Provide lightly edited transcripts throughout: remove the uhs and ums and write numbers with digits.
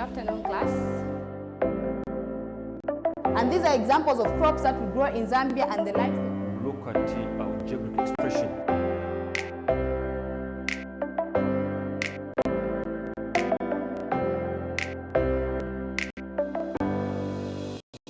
afternoon class. And these are examples of crops that we grow in Zambia and the livestock. Look at our geographic expression.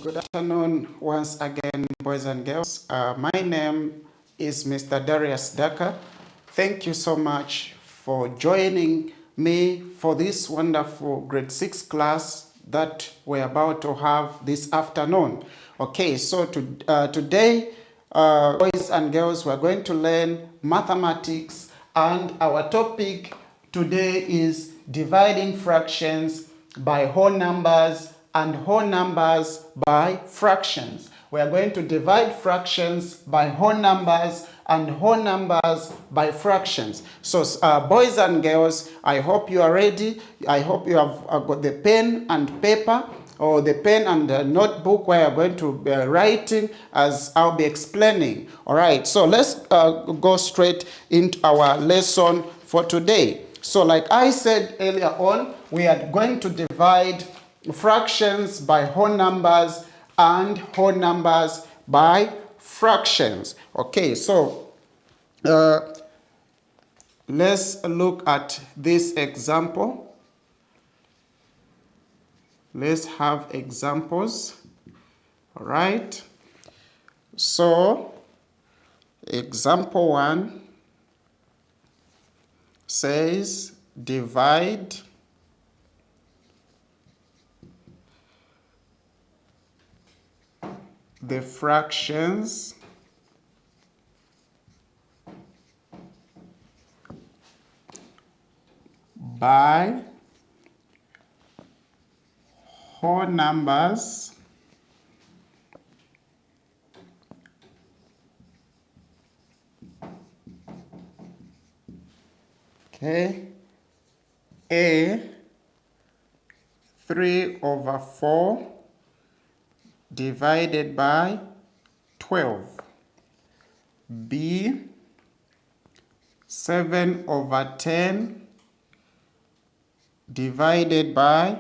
Good afternoon once again, boys and girls. My name is Mr. Darius Daka. Thank you so much for joining me for this wonderful grade 6 class that we're about to have this afternoon. Okay, so today, boys and girls, we're going to learn mathematics, and our topic today is dividing fractions by whole numbers and whole numbers by fractions. We are going to divide fractions by whole numbers and whole numbers by fractions. So boys and girls, I hope you are ready. I hope you have got the pen and paper, or the pen and the notebook where you're going to be writing as I'll be explaining. All right, so let's go straight into our lesson for today. So like I said earlier on, we are going to divide fractions by whole numbers and whole numbers by fractions. Okay, so let's look at this example. Let's have examples. All right, so example 1 says divide the fractions by whole numbers okay, A 3/4 divided by 12, B 7/10 divided by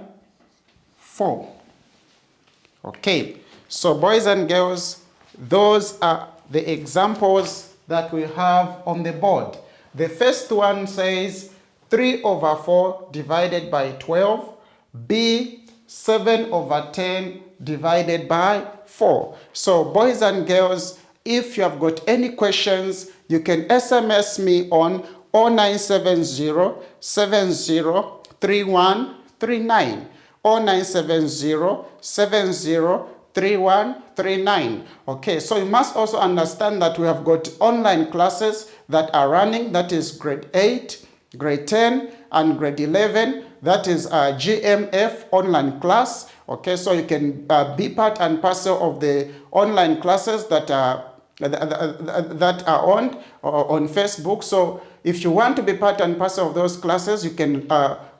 4. Okay, so boys and girls, those are the examples that we have on the board. The first one says 3/4 divided by 12, B 7/10 divided by 4. So boys and girls, if you have got any questions, you can SMS me on 0970 703139, 0970 703139. Okay, so you must also understand that we have got online classes that are running, that is grade 8, grade 10, and grade 11. That is a GMF online class. Okay, so you can be part and parcel of the online classes that are on Facebook. So if you want to be part and parcel of those classes, you can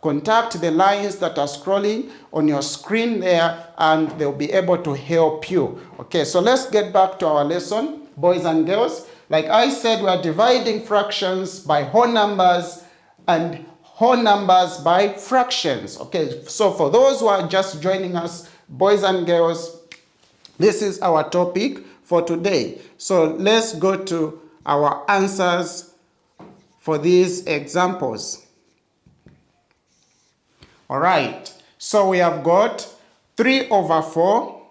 contact the lines that are scrolling on your screen there, and they'll be able to help you. Okay, so let's get back to our lesson, boys and girls. Like I said, we are dividing fractions by whole numbers and whole numbers by fractions. Okay, so for those who are just joining us, boys and girls, this is our topic for today. So let's go to our answers for these examples. All right, so we have got 3/4,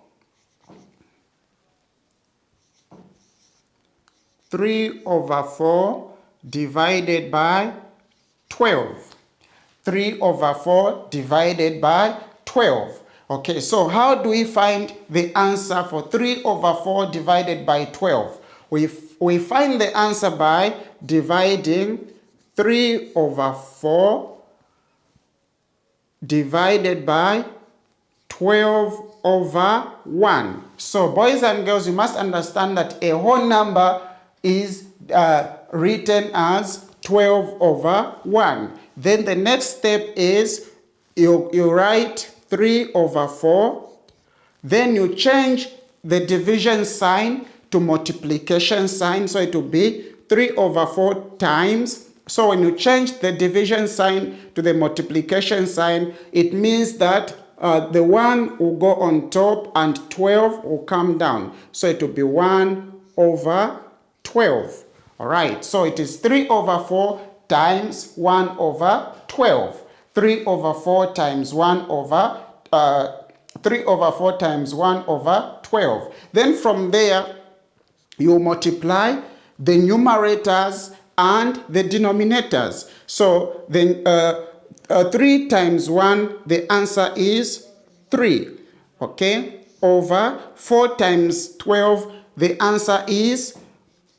3/4 divided by 12. 3/4 divided by 12. Okay, so how do we find the answer for 3/4 divided by 12? We find the answer by dividing 3/4 divided by 12/1. So boys and girls, you must understand that a whole number is written as 12/1. Then the next step is you write 3/4, then you change the division sign to multiplication sign, so it will be 3/4 times So when you change the division sign to the multiplication sign, it means that the 1 will go on top and 12 will come down. So it will be 1 over 12. All right, so it is 3 over 4 times 1 over 12. 3 over 4 times 1 over 3 over 4 times 1 over 12. Then from there, you multiply the numerators and the denominators. So then 3 times 1, the answer is 3. Okay? Over 4 times 12, the answer is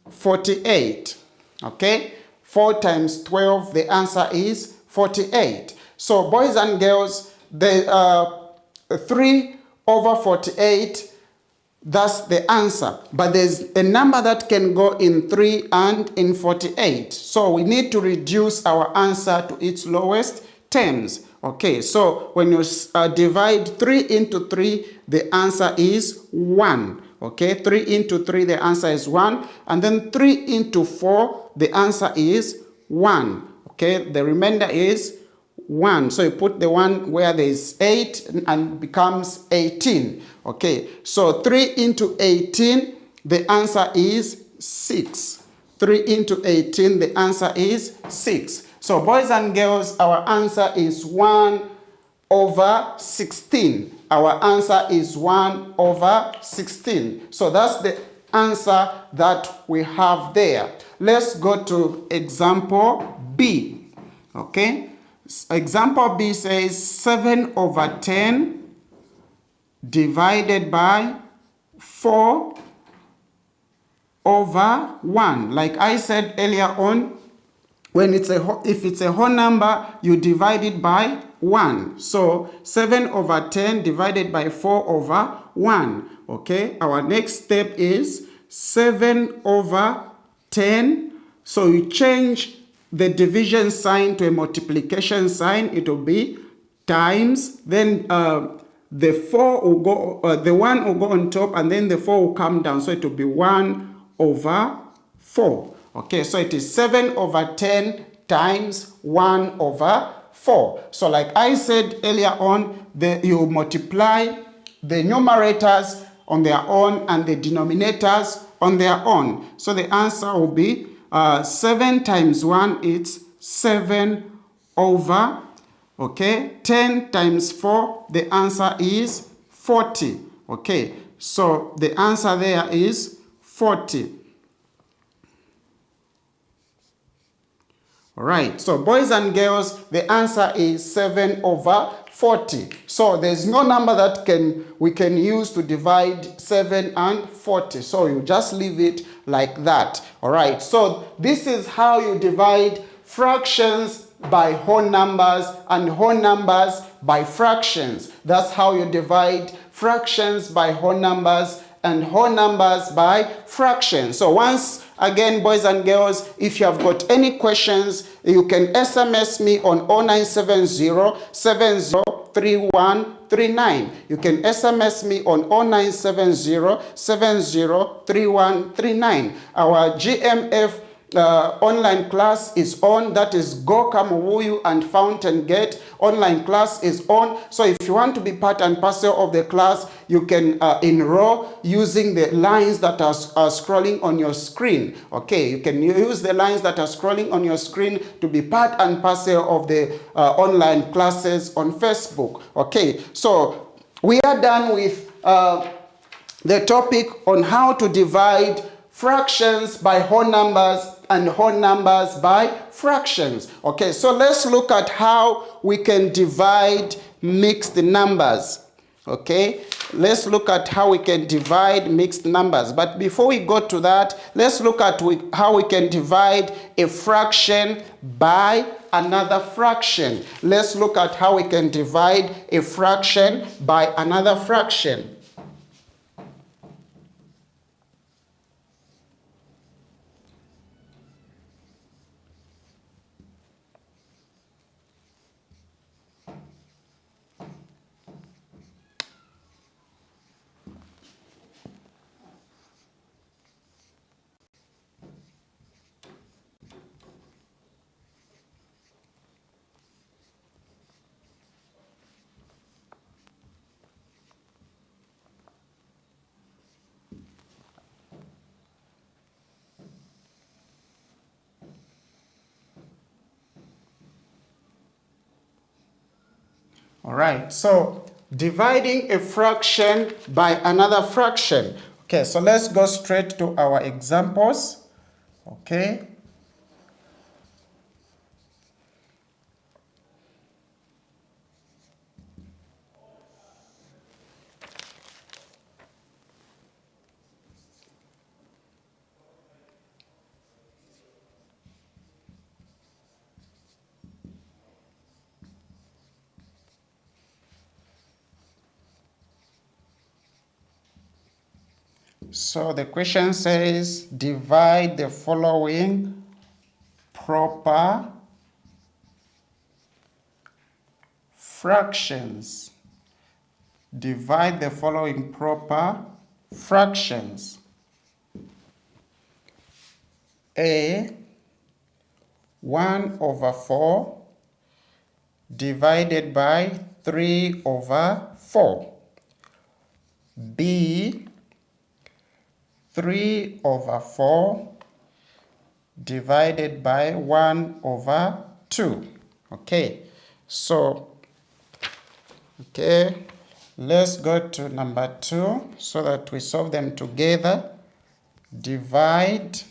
48. Okay? 4 times 12, the answer is 48. So boys and girls, the 3 over 48, that's the answer. But there's a number that can go in 3 and in 48. So we need to reduce our answer to its lowest terms. Okay, so when you divide 3 into 3, the answer is 1. Okay, 3 into 3, the answer is 1. And then 3 into 4, the answer is 1. Okay, the remainder is 1. So you put the 1 where there is 8 and becomes 18. Okay, so 3 into 18, the answer is 6. 3 into 18, the answer is 6. So boys and girls, our answer is 1 over 16. Our answer is 1 over 16. So that's the answer that we have there. Let's go to example B. Okay. Example B says 7 over 10 divided by 4 over 1. Like I said earlier on, when if it's a whole number, you divide it by 1. So 7 over 10 divided by 4 over 1. Okay, our next step is 7 over 10. So you change the division sign to a multiplication sign. It will be times, then the 4 will go, the 1 will go on top, and then the 4 will come down. So it will be 1 over 4. Okay, so it is 7 over 10 times 1 over 4. So like I said earlier on, you multiply the numerators on their own and the denominators on their own. So the answer will be 7 times 1, it's 7 over, okay, 10 times 4, the answer is 40. Okay, so the answer there is 40. All right, so boys and girls, the answer is 7 over 40. So there's no number that we can use to divide 7 and 40. So you just leave it like that. All right, so this is how you divide fractions by whole numbers and whole numbers by fractions. That's how you divide fractions by whole numbers and whole numbers by fractions. So once again, boys and girls, if you have got any questions, you can SMS me on 0970 703139. You can SMS me on 0970 703139. Our GMF online class is on. That is Goca, MUBUYU, and Fountain Gate. Online class is on. So if you want to be part and parcel of the class, you can enroll using the lines that are scrolling on your screen. Okay, you can use the lines that are scrolling on your screen to be part and parcel of the online classes on Facebook. Okay, so we are done with the topic on how to divide fractions by whole numbers and whole numbers by fractions. Okay, so let's look at how we can divide mixed numbers. Okay, let's look at how we can divide mixed numbers. But before we go to that, let's look at how we can divide a fraction by another fraction. Let's look at how we can divide a fraction by another fraction. All right, so dividing a fraction by another fraction. Okay, so let's go straight to our examples. Okay. So the question says, divide the following proper fractions. Divide the following proper fractions. A, 1/4 divided by 3/4. B, 3/4 divided by 1/2. Okay, so, okay, let's go to number 2 so that we solve them together. Divide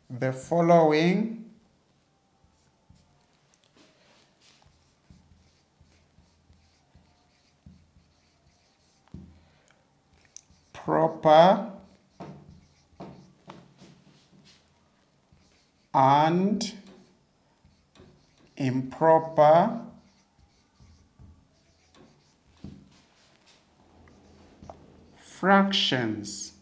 the following proper and improper fractions.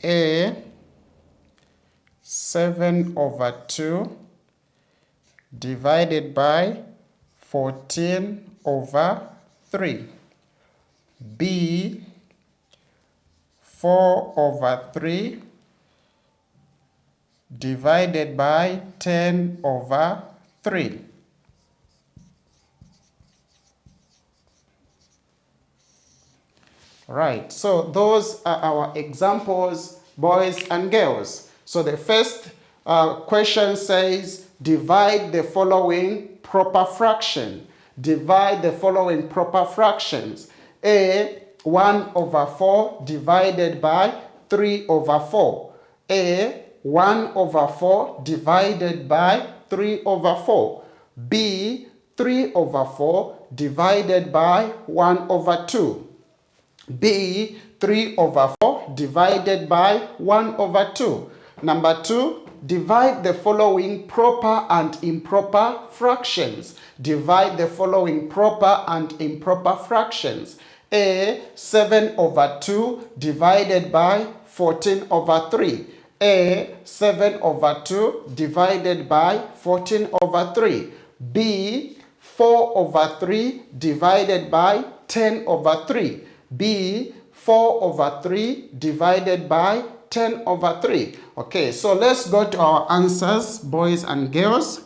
A, 7/2 divided by 14/3. B, 4/3 divided by 10/3. Right, so those are our examples, boys and girls. So the first question says, divide the following proper fraction. Divide the following proper fractions. A, 1/4 divided by 3/4. A, 1/4 divided by 3/4. B, 3/4 divided by 1/2. B, 3/4 divided by 1/2. Number 2, divide the following proper and improper fractions. Divide the following proper and improper fractions. A, 7/2 divided by 14/3. A, 7/2 divided by 14/3. B, 4/3 divided by 10/3. B, 4/3 divided by 10/3. Okay, so let's go to our answers, boys and girls.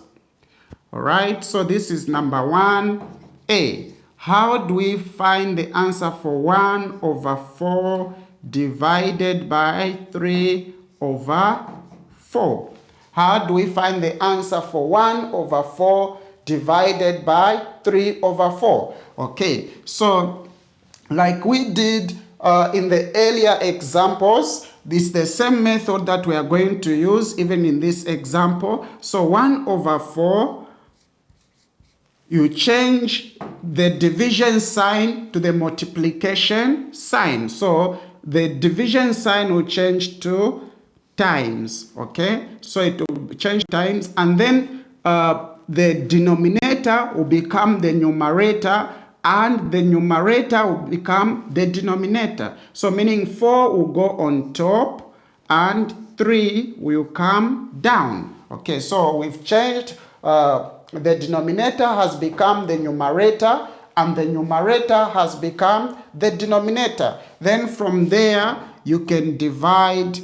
All right, so this is number 1A. How do we find the answer for 1/4 divided by 3/4? How do we find the answer for 1/4 divided by 3/4? Okay, so like we did in the earlier examples, this is the same method that we are going to use even in this example. So 1/4, you change the division sign to the multiplication sign. So the division sign will change to times, okay? So it will change times, and then the denominator will become the numerator, and the numerator will become the denominator. So meaning 4 will go on top and 3 will come down. Okay, so we've changed, the denominator has become the numerator and the numerator has become the denominator. Then from there you can divide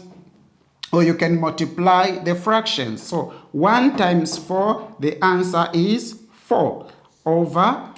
or you can multiply the fractions. So 1 times 4, the answer is 4 over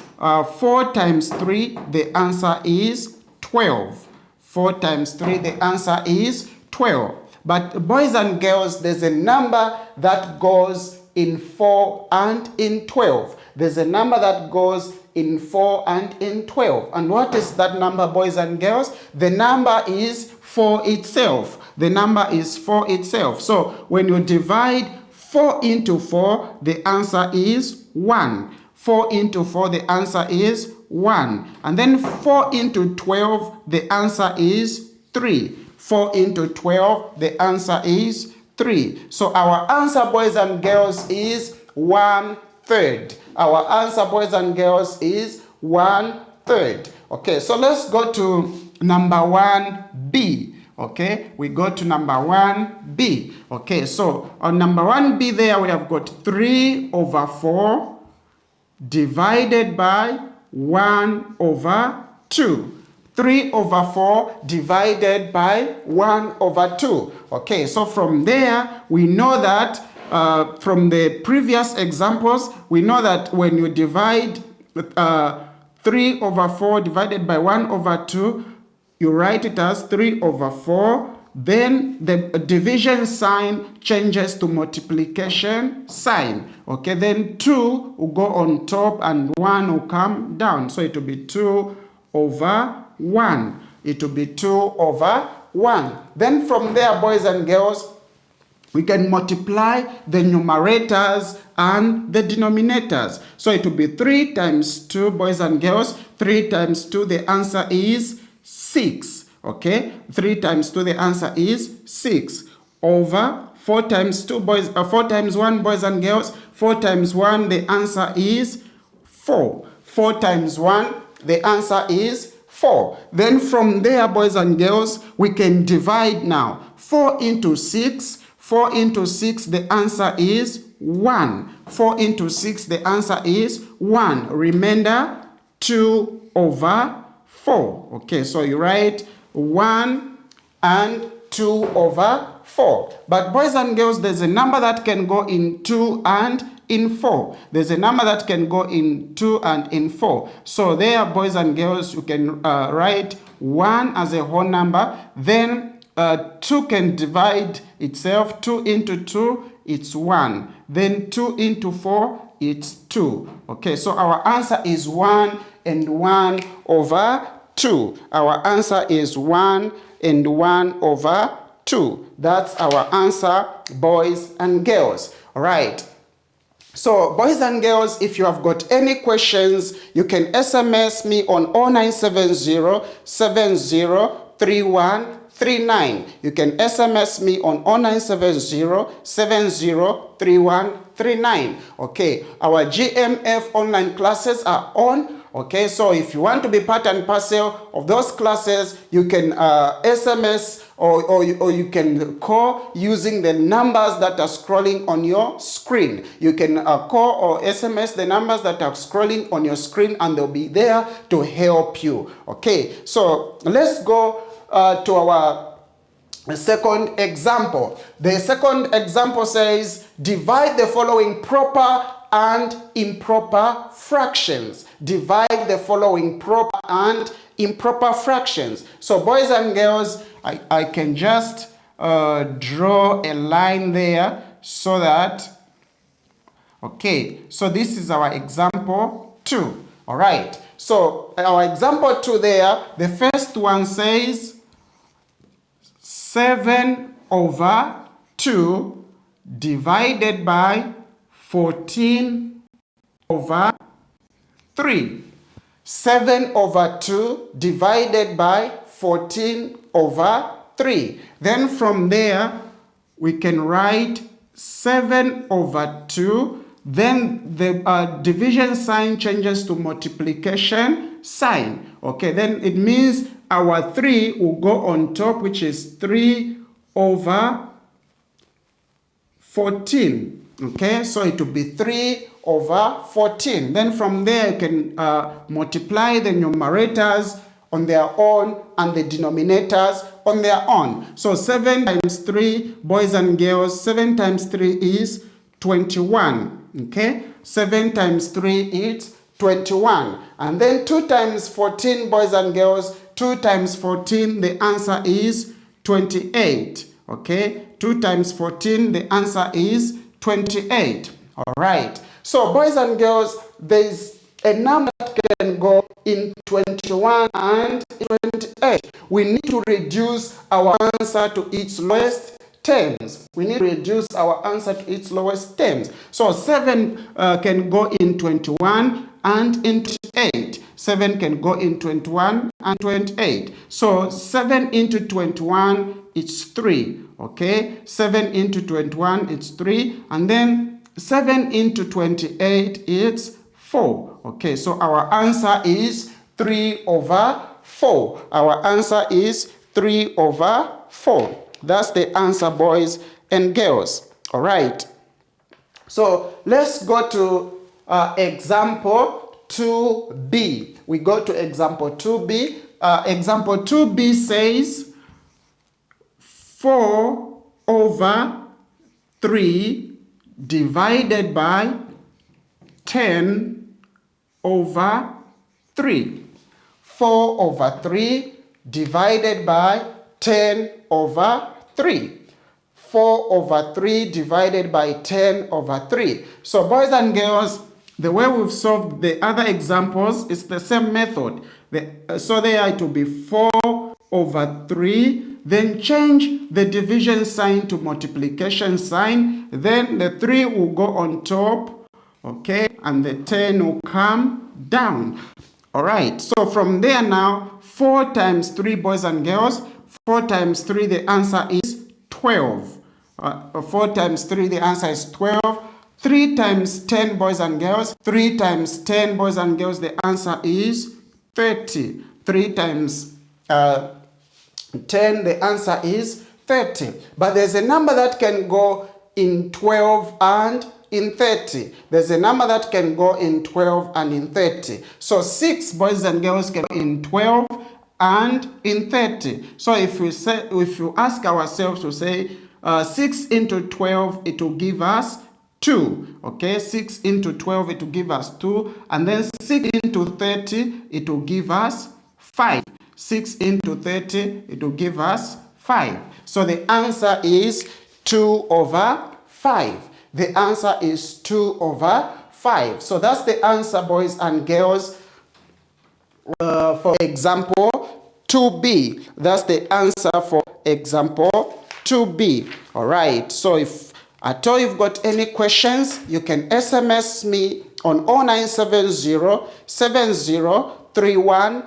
4 times 3, the answer is 12. 4 times 3, the answer is 12. But boys and girls, there's a number that goes in 4 and in 12. There's a number that goes in 4 and in 12. And what is that number, boys and girls? The number is 4 itself. The number is 4 itself. So when you divide 4 into 4, the answer is 1. 4 into 4, the answer is 1. And then 4 into 12, the answer is 3. 4 into 12, the answer is 3. So our answer, boys and girls, is 1/3. Our answer, boys and girls, is 1/3. Okay, so let's go to number 1B. Okay, we go to number 1B. Okay, so on number 1B there, we have got 3/4 divided by 1/2. 3/4 divided by 1/2. Okay, so from there, we know that from the previous examples, we know that when you divide 3/4 divided by 1/2, you write it as 3/4. Then the division sign changes to multiplication sign. Okay, then 2 will go on top and 1 will come down. So it will be 2/1. It will be 2/1. Then from there, boys and girls, we can multiply the numerators and the denominators. So it will be 3 times 2, boys and girls. 3 times 2, the answer is 6. Okay, 3 times 2, the answer is 6. Over 4 times 2, 4 times 1, boys and girls. 4 times 1, the answer is 4. 4 times 1, the answer is 4. Then from there, boys and girls, we can divide now. 4 into 6. 4 into 6, the answer is 1. 4 into 6, the answer is 1. Remainder 2/4. Okay, so you write 1 and 2/4. But boys and girls, there's a number that can go in 2 and in 4. There's a number that can go in 2 and in 4. So there, boys and girls, you can write 1 as a whole number. Then 2 can divide itself. 2 into 2, it's 1. Then 2 into 4, it's 2. Okay, so our answer is 1 and 1/2. Our answer is 1 and 1/2. That's our answer, boys and girls. All right. So, boys and girls, if you have got any questions, you can SMS me on 0970 703139. You can SMS me on 0970 703139. Okay, our GMF online classes are on. Okay, so if you want to be part and parcel of those classes, you can SMS or you can call using the numbers that are scrolling on your screen. You can call or SMS the numbers that are scrolling on your screen, and they'll be there to help you. Okay, so let's go to our second example. The second example says, divide the following proper and improper fractions. Divide the following proper and improper fractions. So boys and girls, I can just draw a line there so that, okay, so this is our example 2. All right, so our example 2 there, the first one says 7/2 divided by 14/3. 7/2 divided by 14/3. Then from there, we can write 7/2. Then the division sign changes to multiplication sign. Okay, then it means our 3 will go on top, which is 3/14. Okay, so it will be 3/14. Then from there, you can multiply the numerators on their own and the denominators on their own. So 7 times 3, boys and girls, 7 times 3 is 21. Okay, 7 times 3 is 21. And then 2 times 14, boys and girls, 2 times 14, the answer is 28. Okay, 2 times 14, the answer is 28. All right. So, boys and girls, there's a number that can go in 21 and 28. We need to reduce our answer to its lowest terms. We need to reduce our answer to its lowest terms. So 7 can go in 21 and in 28. 7 can go in 21 and 28. So 7 into 21, it's 3. Okay, 7 into 21, it's 3. And then 7 into 28, it's 4. Okay, so our answer is 3 over 4. Our answer is 3 over 4. That's the answer, boys and girls. All right. So let's go to example 2b. We go to example 2b. Example 2b says 4 over 3 divided by 10 over 3. 4 over 3 divided by 10 over 3. 4 over 3 divided by 10 over 3. So boys and girls, the way we've solved the other examples is the same method. So there it will be 4 over 3, then change the division sign to multiplication sign, then the 3 will go on top, okay, and the 10 will come down. All right, so from there now, 4 times 3, boys and girls, 4 times 3, the answer is 12. 4 times 3, the answer is 12. 3 times 10, boys and girls, 3 times 10, boys and girls, the answer is 30. 3 times 10, the answer is 30. But there's a number that can go in 12 and in 30. There's a number that can go in 12 and in 30. So 6, boys and girls, can go in 12 and in 30. So if you ask ourselves to say 6 into 12, it will give us 2. Okay, 6 into 12, it will give us 2. And then 6 into 30, it will give us 5. 6 into 30, it will give us 5. So the answer is 2 over 5. The answer is 2 over 5. So that's the answer, boys and girls, for example 2b. That's the answer for example 2b. All right. So if at all you've got any questions, you can SMS me on 0970 703139.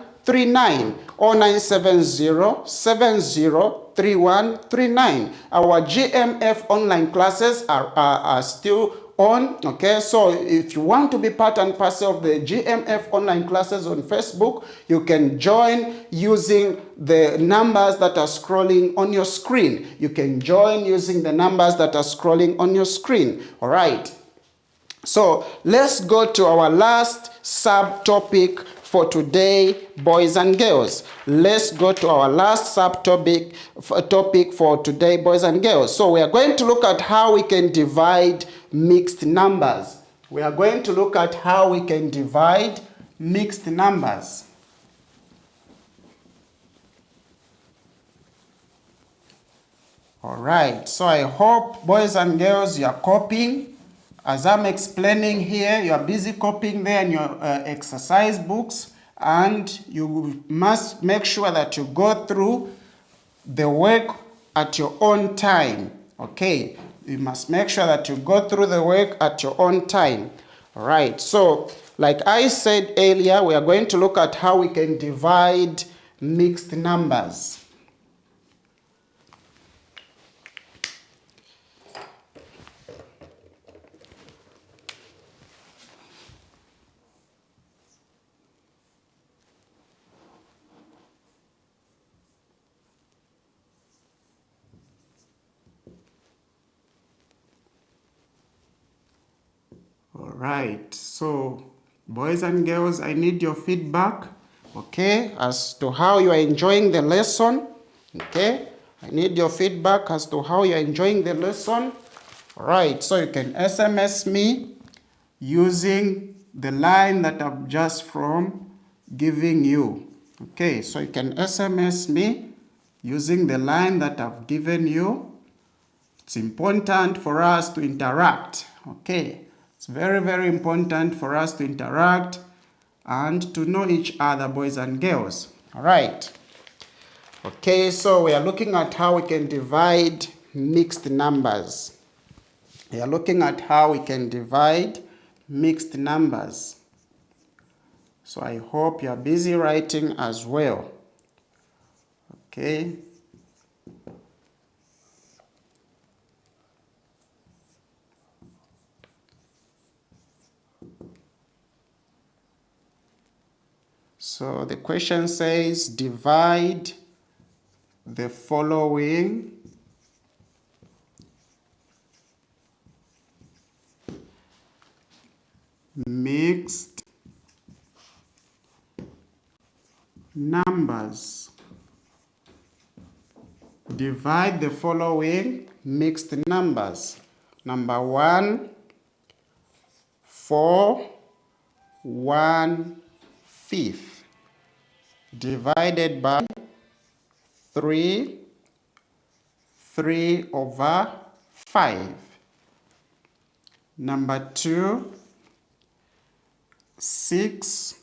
0970 703139. Our GMF online classes are still on. Okay, so if you want to be part and parcel of the GMF online classes on Facebook, you can join using the numbers that are scrolling on your screen. You can join using the numbers that are scrolling on your screen. All right. So let's go to our last subtopic for today, boys and girls. Let's go to our last subtopic for today, boys and girls. So we are going to look at how we can divide mixed numbers. We are going to look at how we can divide mixed numbers. All right, so I hope, boys and girls, you are copying. As I'm explaining here, you are busy copying there in your exercise books, and you must make sure that you go through the work at your own time. Okay, you must make sure that you go through the work at your own time. All right, so like I said earlier, we are going to look at how we can divide mixed numbers. Right, so boys and girls, I need your feedback, okay, as to how you are enjoying the lesson. Okay, I need your feedback as to how you are enjoying the lesson. All right, so you can SMS me using the line that I've just from giving you. Okay, so you can SMS me using the line that I've given you. It's important for us to interact. Okay, it's very, very important for us to interact and to know each other, boys and girls. All right. Okay, so we are looking at how we can divide mixed numbers. We are looking at how we can divide mixed numbers. So I hope you are busy writing as well. Okay. So the question says divide the following mixed numbers. Divide the following mixed numbers. Number 1, 4, 1/5 divided by 3, 3/5. Number 2, 6,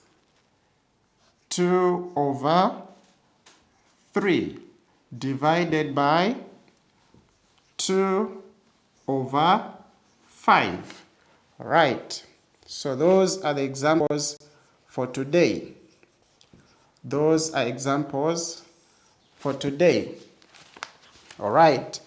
2/3 divided by 2/5. All right. So those are the examples for today. Those are examples for today. All right.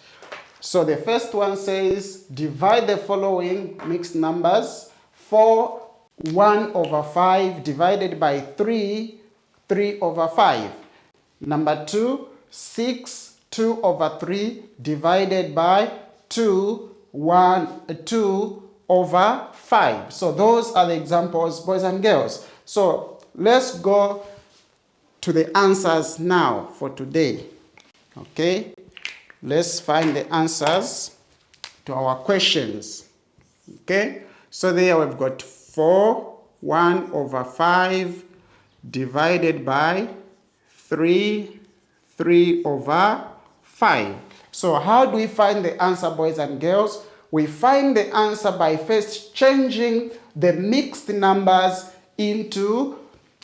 So the first one says divide the following mixed numbers. 4 1/5 divided by 3 3/5. Number 2, 6 2/3 divided by 2/5. So those are the examples, boys and girls. So let's go to the answers now for today. Okay, let's find the answers to our questions. Okay, so there we've got 4 1/5 divided by 3 3/5. So how do we find the answer, boys and girls? We find the answer by first changing the mixed numbers into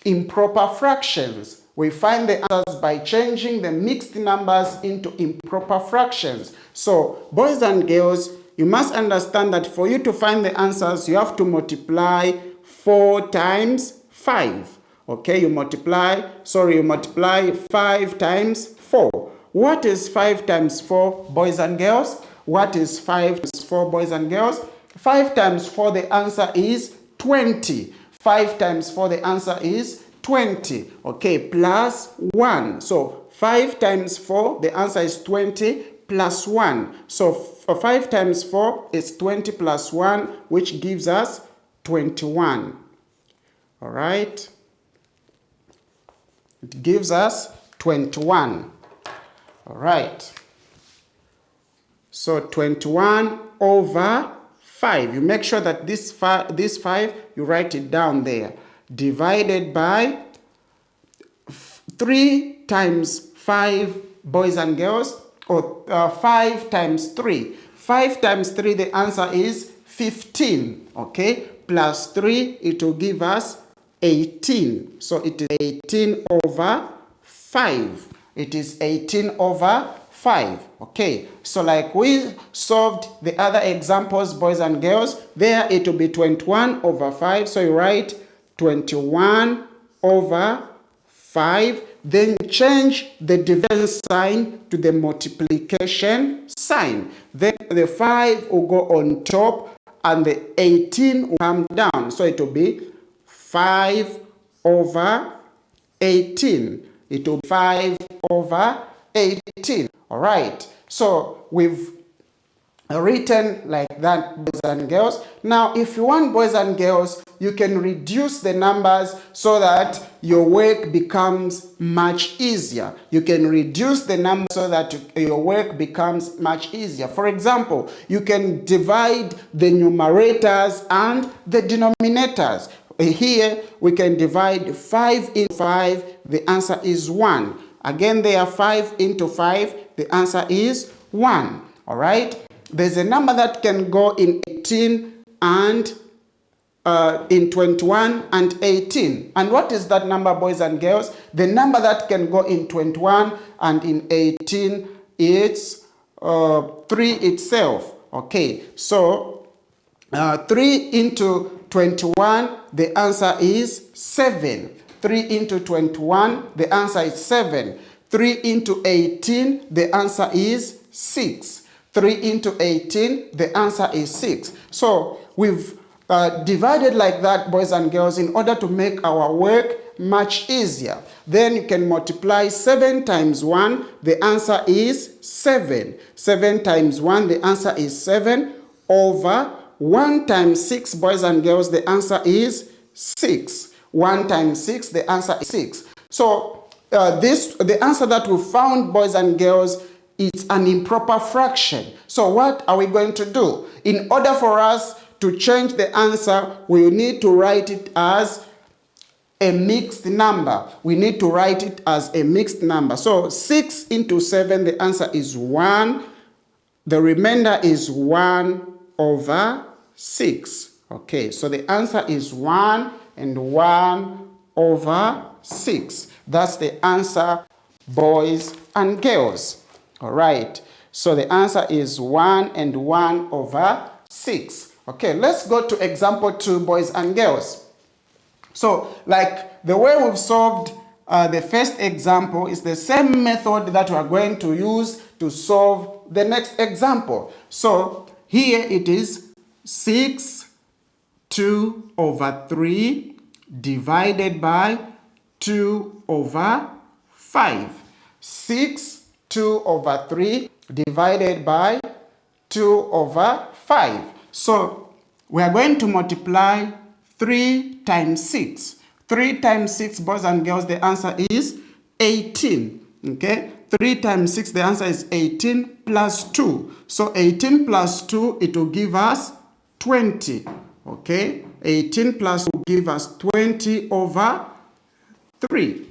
improper fractions. We find the answers by changing the mixed numbers into improper fractions. So, boys and girls, you must understand that for you to find the answers, you have to multiply 4 times 5. Okay, you multiply 5 times 4. What is 5 times 4, boys and girls? What is 5 times 4, boys and girls? 5 times 4, the answer is 20. 5 times 4, the answer is 20. Okay, plus 1. So 5 times 4, the answer is 20 plus 1. So 5 times 4 is 20 plus 1, which gives us 21. All right? It gives us 21. All right. So 21/5. You make sure that this 5, you write it down there. Divided by 3 times 5, boys and girls, or 5 times 3. 5 times 3, the answer is 15. Okay, plus 3, it will give us 18. So it is 18/5. It is 18/5. Okay, so like we solved the other examples, boys and girls, there it will be 21/5. So you write 21/5. Then change the division sign to the multiplication sign. Then the 5 will go on top and the 18 will come down. So it will be 5/18. It will be 5/18. All right. So we've written like that, boys and girls. Now, if you want, boys and girls, you can reduce the numbers so that your work becomes much easier. You can reduce the numbers so that your work becomes much easier. For example, you can divide the numerators and the denominators. here we can divide 5 into 5. The answer is 1. Again, there are 5 into 5. The answer is 1. All right. There's a number that can go in 18 and in 21 and 18. And what is that number, boys and girls? The number that can go in 21 and in 18 is 3 itself. Okay, so 3 into 21, the answer is 7. 3 into 21, the answer is 7. 3 into 18, the answer is 6. 3 into 18, the answer is 6. So we've divided like that, boys and girls, in order to make our work much easier. Then you can multiply 7 times 1, the answer is 7. 7 times 1, the answer is 7, over 1 times 6, boys and girls, the answer is 6. 1 times 6, the answer is 6. So the answer that we found, boys and girls, is an improper fraction. So what are we going to do? In order for us to change the answer, we need to write it as a mixed number. We need to write it as a mixed number. So 6 into 7, the answer is 1. The remainder is 1 over 6. Okay, so the answer is 1 and 1 over 6. That's the answer, boys and girls. All right, so the answer is 1 and 1 over 6. Okay, let's go to example 2, boys and girls. So, like the way we've solved the first example is the same method that we are going to use to solve the next example. So, here it is 6 2 over 3 divided by 2 over 5. 6 2 over 3 divided by 2 over 5. So we are going to multiply 3 times 6. 3 times 6, boys and girls, the answer is 18. Okay? 3 times 6, the answer is 18 plus 2. So 18 plus 2, it will give us 20. Okay? 18 plus 2 will give us 20 over 3.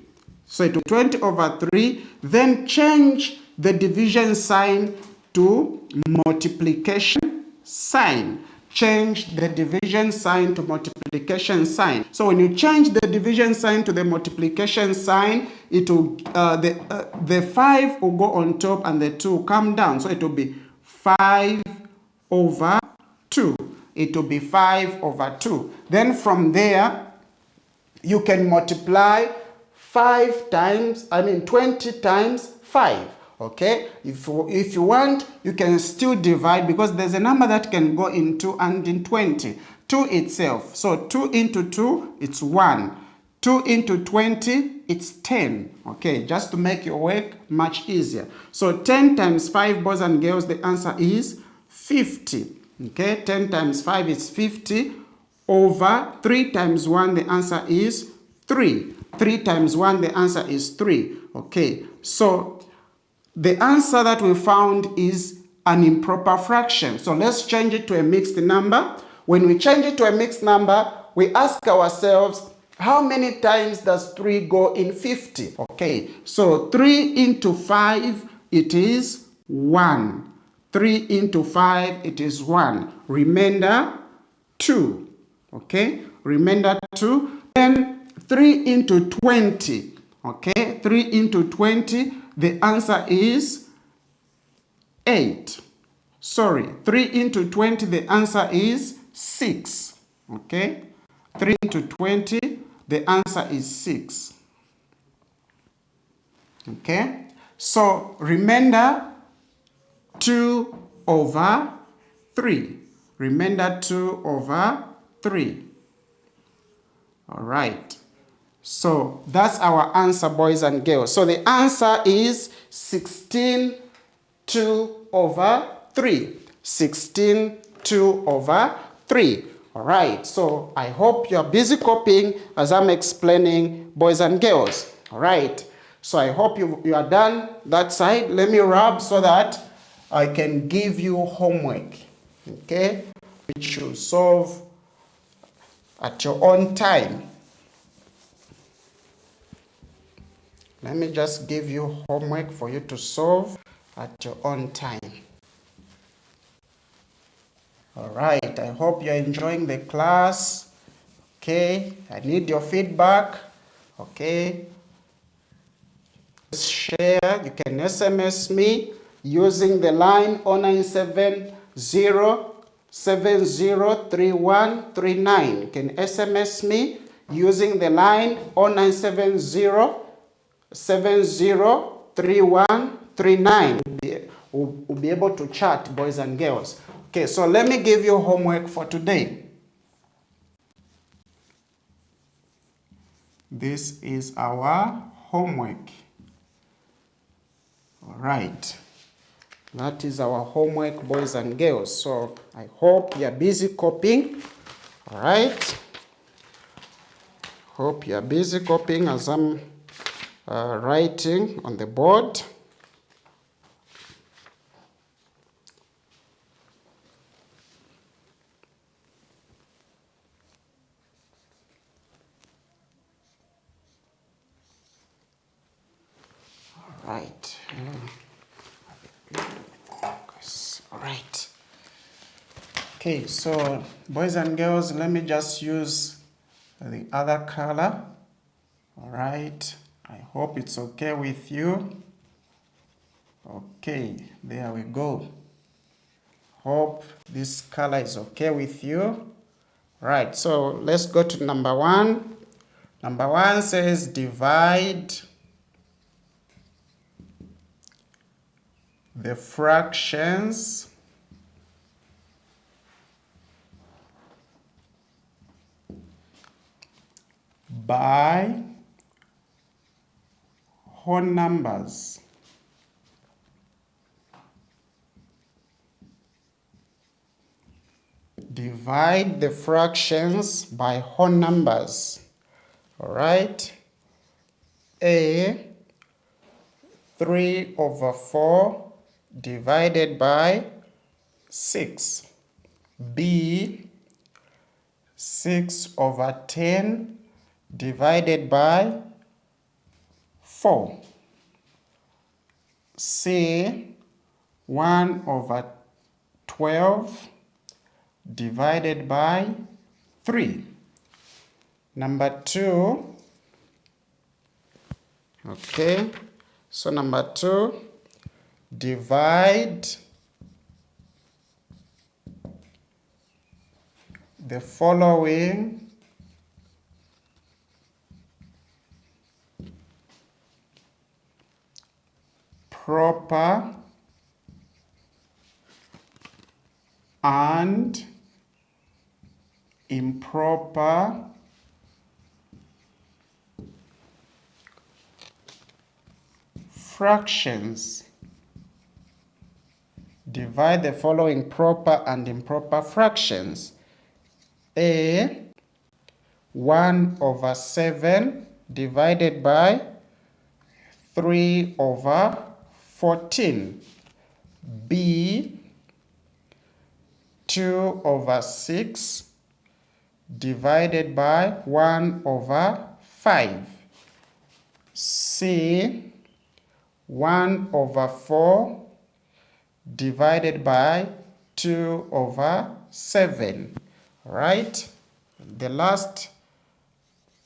So it will 20 over 3. Then change the division sign to multiplication sign. Change the division sign to multiplication sign. So when you change the division sign to the multiplication sign, it will the 5 will go on top and the 2 will come down. So it will be 5 over 2. It will be 5 over 2. Then from there, you can multiply 20 times 5. Okay, if you want, you can still divide, because there's a number that can go in 2 and in 20. 2 itself. So 2 into 2, it's 1. 2 into 20, it's 10. Okay, just to make your work much easier. So 10 times 5, boys and girls, the answer is 50. Okay, 10 times 5 is 50 over 3 times 1, the answer is 3. 3 times 1, the answer is 3. Okay, so the answer that we found is an improper fraction. So let's change it to a mixed number. When we change it to a mixed number, we ask ourselves, how many times does 3 go in 50? Okay, so 3 into 5, it is 1. 3 into 5, it is 1. Remainder 2. Okay, remainder 2. Then 3 into 20. Okay, 3 into 20, the answer is 8. Sorry, 3 into 20, the answer is 6. Okay, 3 into 20, the answer is 6. Okay, so remainder 2 over 3. Remainder 2 over 3. All right. So that's our answer, boys and girls. So the answer is 16 2 over 3. 16 2 over 3. All right. So I hope you're busy copying as I'm explaining, boys and girls. All right. So I hope you are done that side. Let me rub so that I can give you homework. Okay. Which should solve at your own time. Let me just give you homework for you to solve at your own time. All right, I hope you're enjoying the class. Okay, I need your feedback. Okay, share. You can SMS me using the line 0970703139. You can SMS me using the line 0970703139. We'll be able to chat, boys and girls. Okay, so let me give you homework for today. This is our homework. All right. That is our homework, boys and girls. So I hope you're busy copying. All right. Hope you're busy copying as I'm writing on the board. All right. All right. Okay, so boys and girls, let me just use the other color. All right. I hope it's okay with you. Okay, there we go. Hope this color is okay with you. Right, so let's go to number 1. Number 1 says divide the fractions by whole numbers. Divide the fractions by whole numbers. All right. A, 3/4 divided by 6. B, 6/10 divided by 4. C, 1/12 divided by 3. Number 2. Okay, so number 2, divide the following proper and improper fractions. Divide the following proper and improper fractions. A, 1/7 divided by 3/14. B, 2/6 divided by 1/5. C, 1/4 divided by 2/7. Right? The last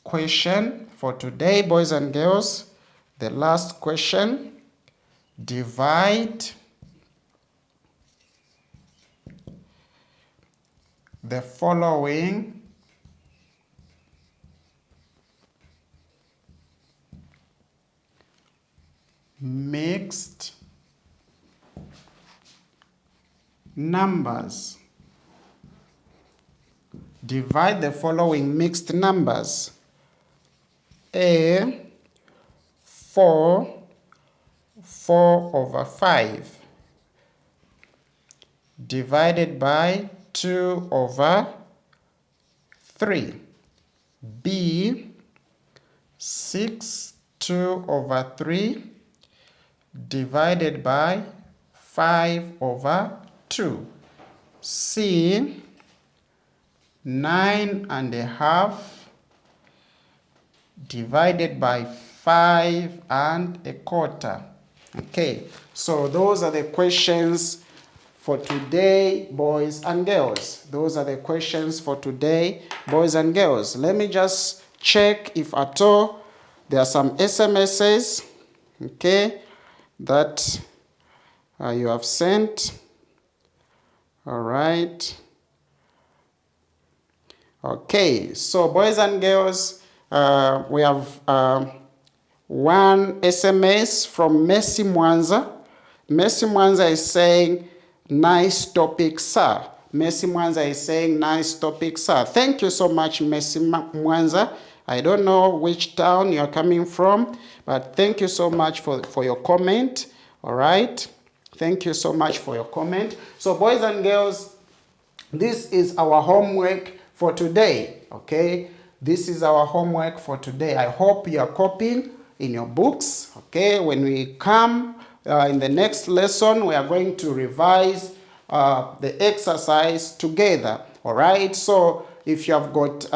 question for today, boys and girls. The last question. Divide the following mixed numbers. Divide the following mixed numbers. A, 4/5 divided by 2/3. B, 6/2/3 divided by 5/2. C, 9.5 divided by 5.25. Okay, so those are the questions for today, boys and girls. Those are the questions for today, boys and girls. Let me just check if at all there are some SMSs, okay, that you have sent. All right. Okay, so boys and girls, we have one SMS from Messi Mwanza. Messi Mwanza is saying, nice topic, sir. Messi Mwanza is saying, nice topic, sir. Thank you so much, Messi Mwanza. I don't know which town you're coming from, but thank you so much for your comment. All right. Thank you so much for your comment. So boys and girls, this is our homework for today, okay? This is our homework for today. I hope you are copying in your books, okay? When we come in the next lesson, we are going to revise the exercise together, all right? So if you have got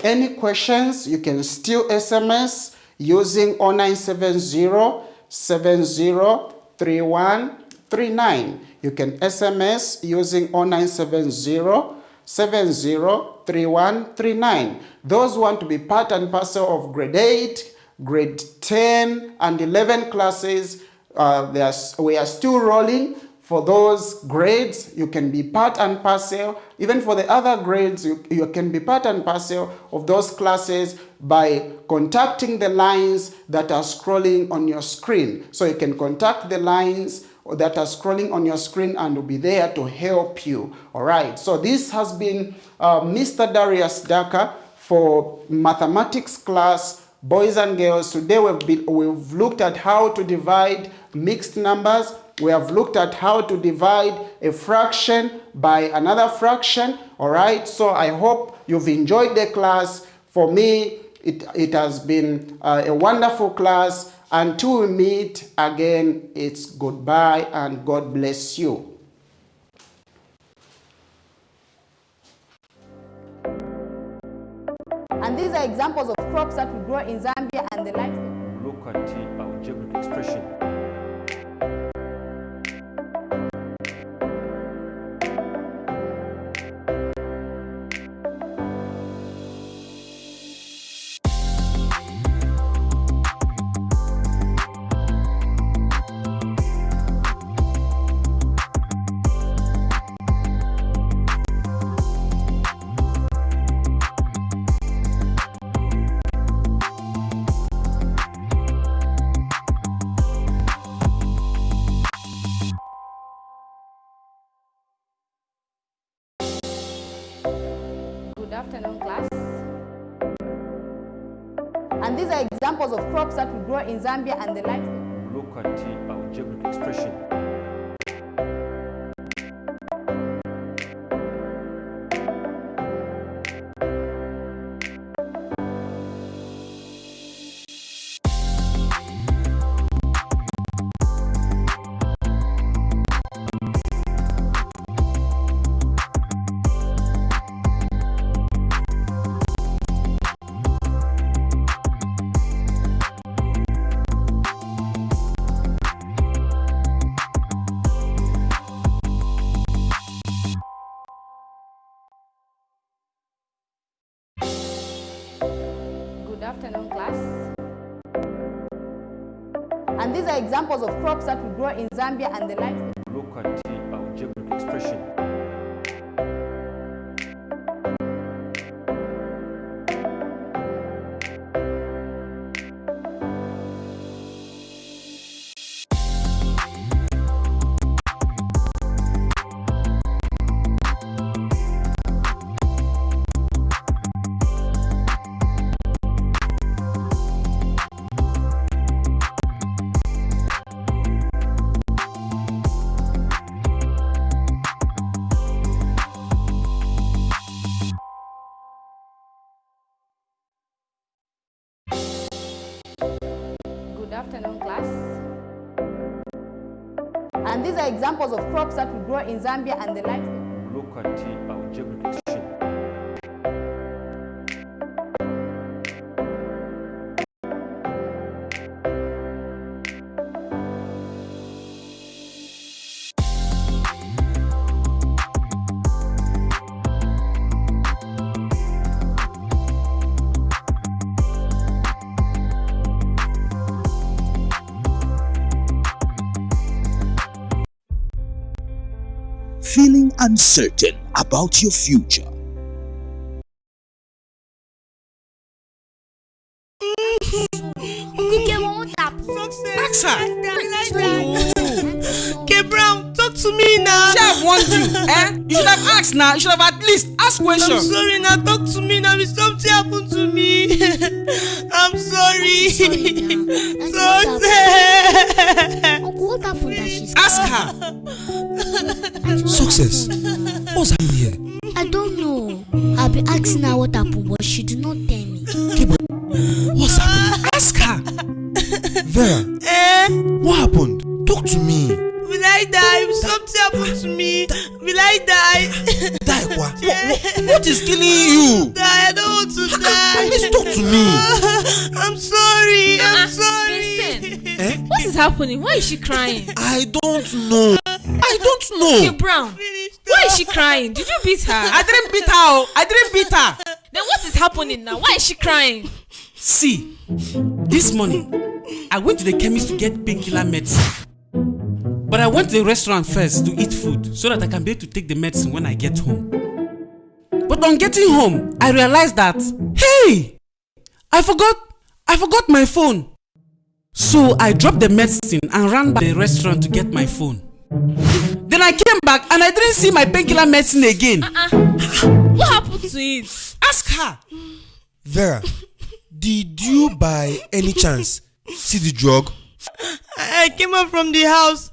any questions, you can still SMS using 0970-703139. You can SMS using 0970-703139. Those who want to be part and parcel of grade 8, grade 10, and 11 classes, we are still rolling. For those grades, you can be part and parcel. Even for the other grades, you can be part and parcel of those classes by contacting the lines that are scrolling on your screen. So you can contact the lines that are scrolling on your screen and will be there to help you. All right, so this has been Mr. Darius Daka for mathematics class, boys and girls. Today we've looked at how to divide mixed numbers. We have looked at how to divide a fraction by another fraction. All right, so I hope you've enjoyed the class. For me, it has been a wonderful class. Until we meet again, it's goodbye and God bless you. And these are examples of crops that we grow in Zambia and the life. Look at our geographic expression. Good afternoon, class. And these are examples of crops that we grow in Zambia and the life. Look at our geographic expression. Good afternoon, class. And these are examples of crops that we grow in Zambia and the life. Look at our geographic expression. Good afternoon, class. And these are examples of crops that we grow in Zambia and the life. Look at our geographic expression. feeling uncertain about your future? Ask her. K Brown, talk to me now. Chef want you, eh? You should have asked now. You should have at least asked questions. I'm sorry now. Talk to me now. If something happened to me, I'm sorry. Uncle, what happened that she's Ask her. Success. What's happening here? I don't know. I've been asking her what happened, but she did not tell me. What's happening? Ask her. Vera, what happened? Talk to me. Will I die? If something happened to me, will I die? Die what? What is killing you? Die, I don't want to die. Please talk to me. I'm sorry. I'm sorry. Listen. What is happening? Why is she crying? I don't know. Hey, Brown, why is she crying? Did you beat her? I didn't beat her. Then what is happening now? Why is she crying? See, this morning, I went to the chemist to get painkiller medicine. But I went to the restaurant first to eat food so that I can be able to take the medicine when I get home. But on getting home, I realized that, hey, I forgot my phone. So I dropped the medicine and ran back to the restaurant to get my phone. Then I came back and I didn't see my painkiller medicine again. What happened to it? Ask her. Vera, did you by any chance see the drug? I came out from the house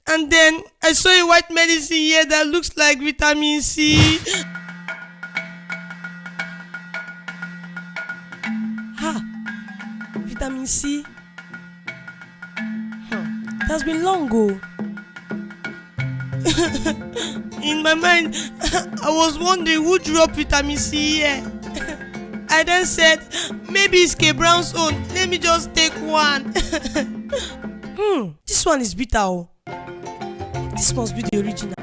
and then I saw a white medicine here that looks like vitamin C. Vitamin C? It has been long ago. In my mind, I was wondering who dropped vitamin C here. I then said, maybe it's K Brown's own. Let me just take one. This one is bitter. Oh. This must be the original.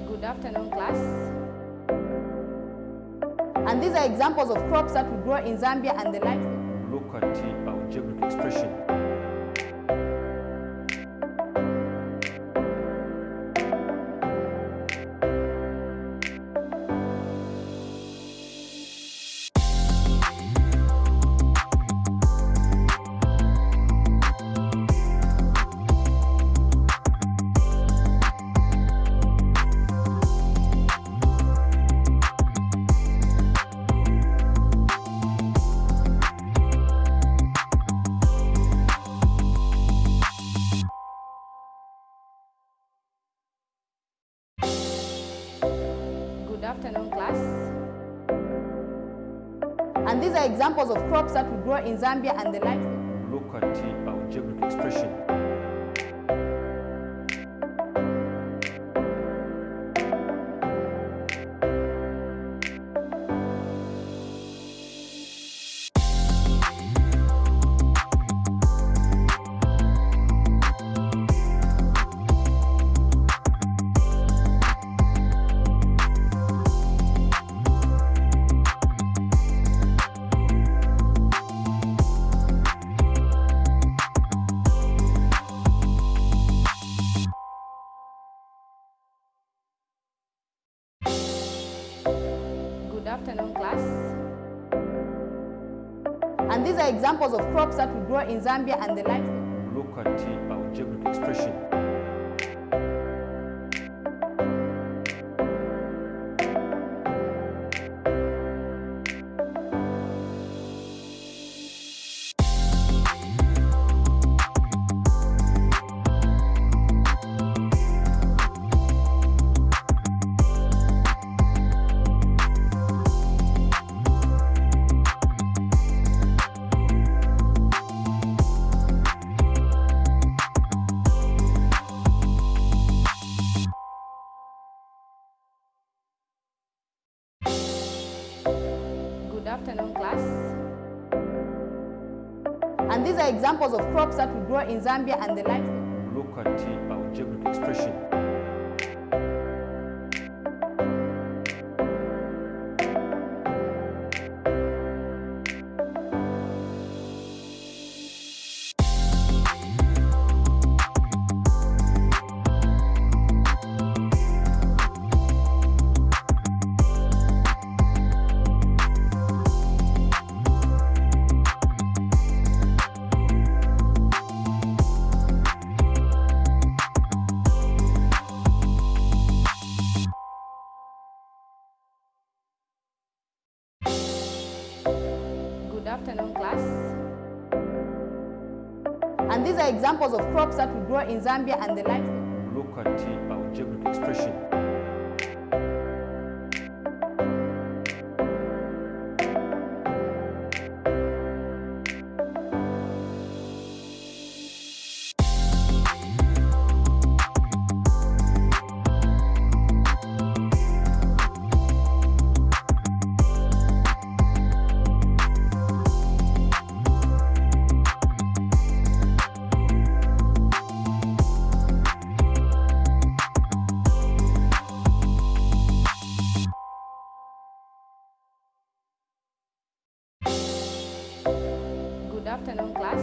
Good afternoon, class. And these are examples of crops that we grow in Zambia and the life. Look at our geographic expression. Good afternoon, class. And these are examples of crops that we grow in Zambia and the life. Look at our geographic expression. Good afternoon, class. And these are examples of crops that we grow in Zambia and the life. Look at our geographic expression. Good afternoon, class. And these are examples of crops that we grow in Zambia and the life. Look at our geographic expression. afternoon, class. And these are examples of crops that we grow in Zambia and the livestock. Look at the algebraic expression. Good afternoon, class.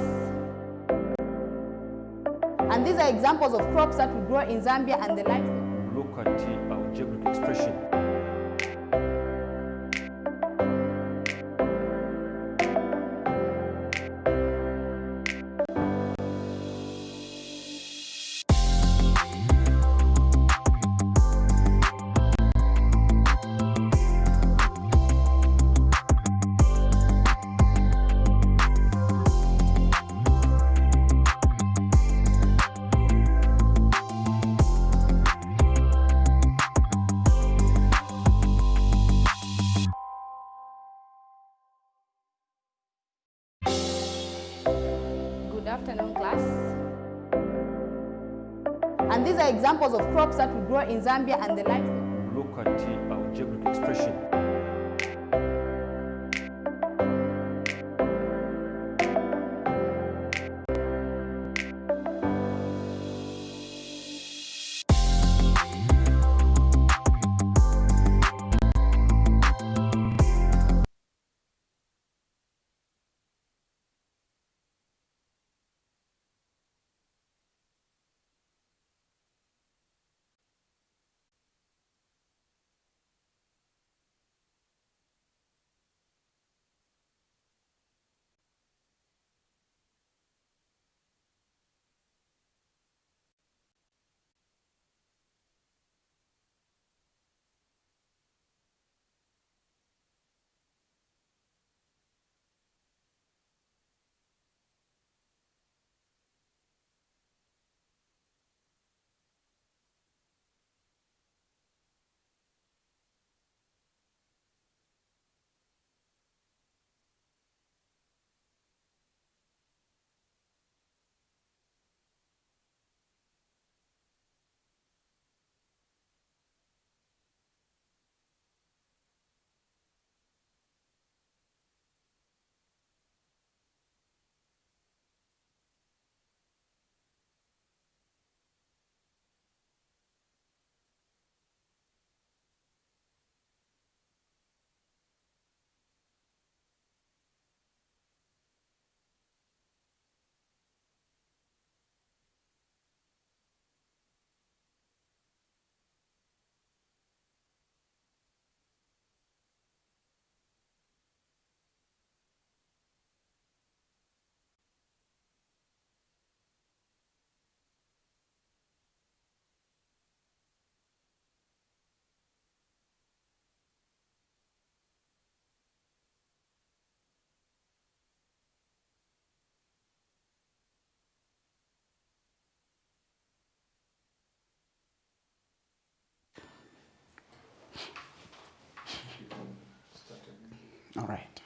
And these are examples of crops that we grow in Zambia and the livestock. Look at the algebraic expression. Good afternoon, class. And these are examples of crops that we grow in Zambia and the livestock. Look at the algebraic expression. All right.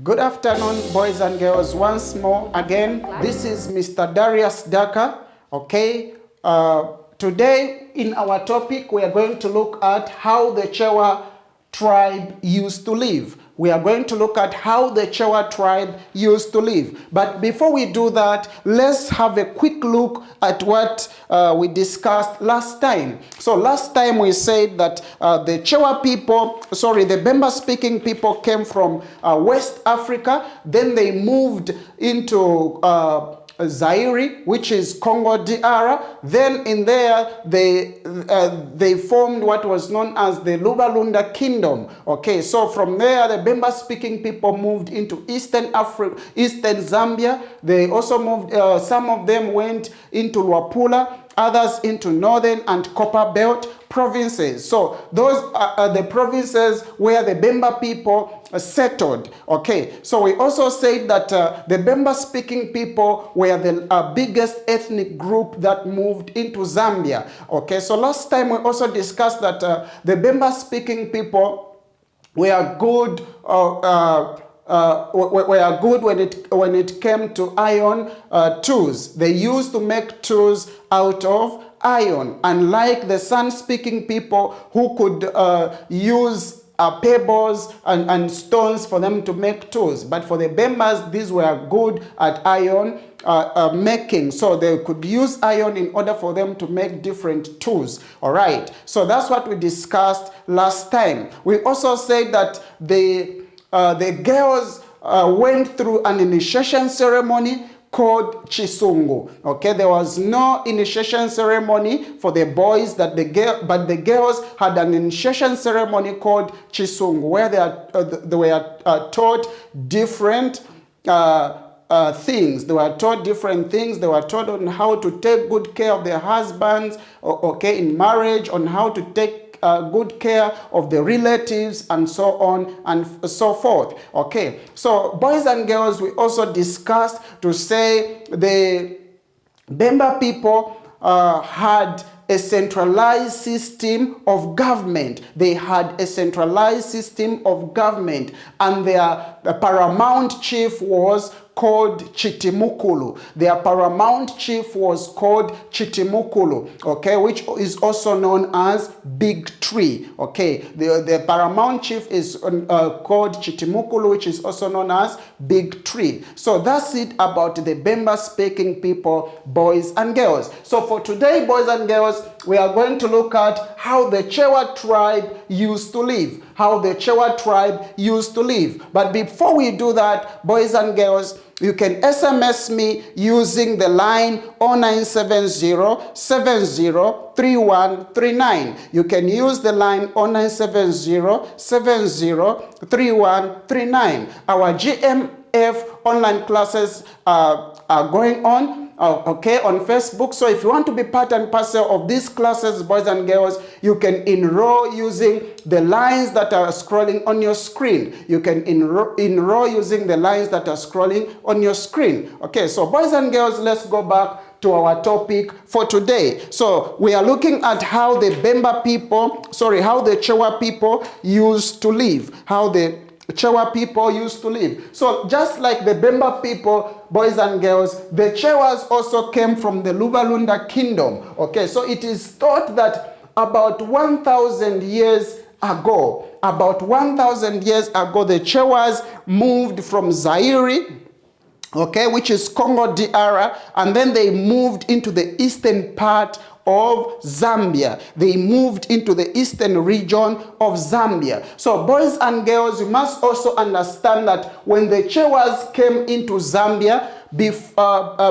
Good afternoon, boys and girls. Once more, again, this is Mr. Darius Daka. Okay. Today, in our topic, we are going to look at how the Chowa tribe used to live. We are going to look at how the Chowa tribe used to live. But before we do that, let's have a quick look at what we discussed last time. So last time we said that the Chowa people, the Bemba-speaking people came from West Africa. Then they moved into Zaire, which is Congo DR. Then in there, they formed what was known as the Lubalunda Kingdom. Okay, so from there, the Bemba-speaking people moved into Eastern Africa, Eastern Zambia. They also moved, some of them went into Luapula, others into Northern and Copper Belt provinces. So those are the provinces where the Bemba people settled. Okay, so we also said that the Bemba-speaking people were the biggest ethnic group that moved into Zambia. Okay, so last time we also discussed that the Bemba-speaking people were good. Were good when it came to iron tools. They used to make tools out of iron, unlike the San-speaking people who could use pebbles and stones for them to make tools. But for the Bembas, these were good at iron making, so they could use iron in order for them to make different tools. All right, so that's what we discussed last time. We also said that the girls went through an initiation ceremony called Chisungu. Okay, there was no initiation ceremony for the boys, but the girls had an initiation ceremony called Chisungu, where they were taught different things. They were taught different things. They were taught on how to take good care of their husbands, okay, in marriage, on how to take good care of the relatives, and so on and so forth. Okay, so boys and girls, we also discussed to say the Bemba people had a centralized system of government. They had a centralized system of government, and the paramount chief was called Chitimukulu. Their paramount chief was called Chitimukulu, okay, which is also known as Big Tree. Okay, the paramount chief is called Chitimukulu, which is also known as Big Tree. So that's it about the Bemba-speaking people, boys and girls. So for today, boys and girls, we are going to look at how the Chowa tribe used to live. How the Chowa tribe used to live. But before we do that, boys and girls, you can SMS me using the line 0970-703139. You can use the line 0970-703139. Our GMF online classes are going on. Okay, on Facebook. So if you want to be part and parcel of these classes, boys and girls, you can enroll using the lines that are scrolling on your screen. You can enroll using the lines that are scrolling on your screen. Okay, so boys and girls, let's go back to our topic for today. So we are looking at how the Bemba people, how the Chowa people used to live. How the Chowa people used to live. So just like the Bemba people, boys and girls, the Chowas also came from the Lubalunda Kingdom. Okay, so it is thought that about 1,000 years ago, the Chowas moved from Zaire, okay, which is Congo DR, and then they moved into the eastern part of Zambia. They moved into the eastern region of Zambia. So boys and girls, you must also understand that when the Chowas came into Zambia,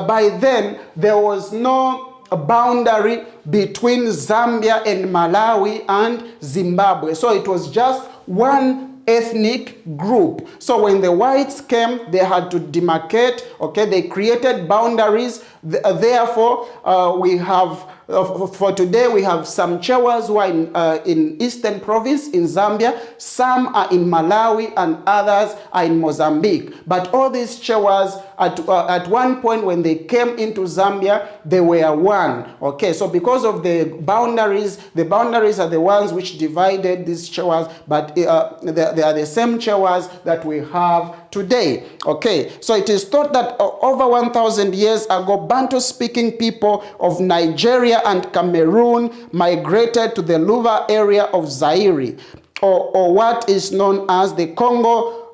by then there was no boundary between Zambia and Malawi and Zimbabwe. So it was just one ethnic group. So when the whites came, they had to demarcate, okay, they created boundaries. Therefore, we have for today, we have some Chowas who are in Eastern Province in Zambia, some are in Malawi, and others are in Mozambique. But all these Chowas, at one point when they came into Zambia, they were one. Okay, so because of the boundaries are the ones which divided these Chowas, but they are the same Chowas that we have today. Okay, so it is thought that over 1,000 years ago, Bantu-speaking people of Nigeria and Cameroon migrated to the Luva area of Zaire, or what is known as the Congo,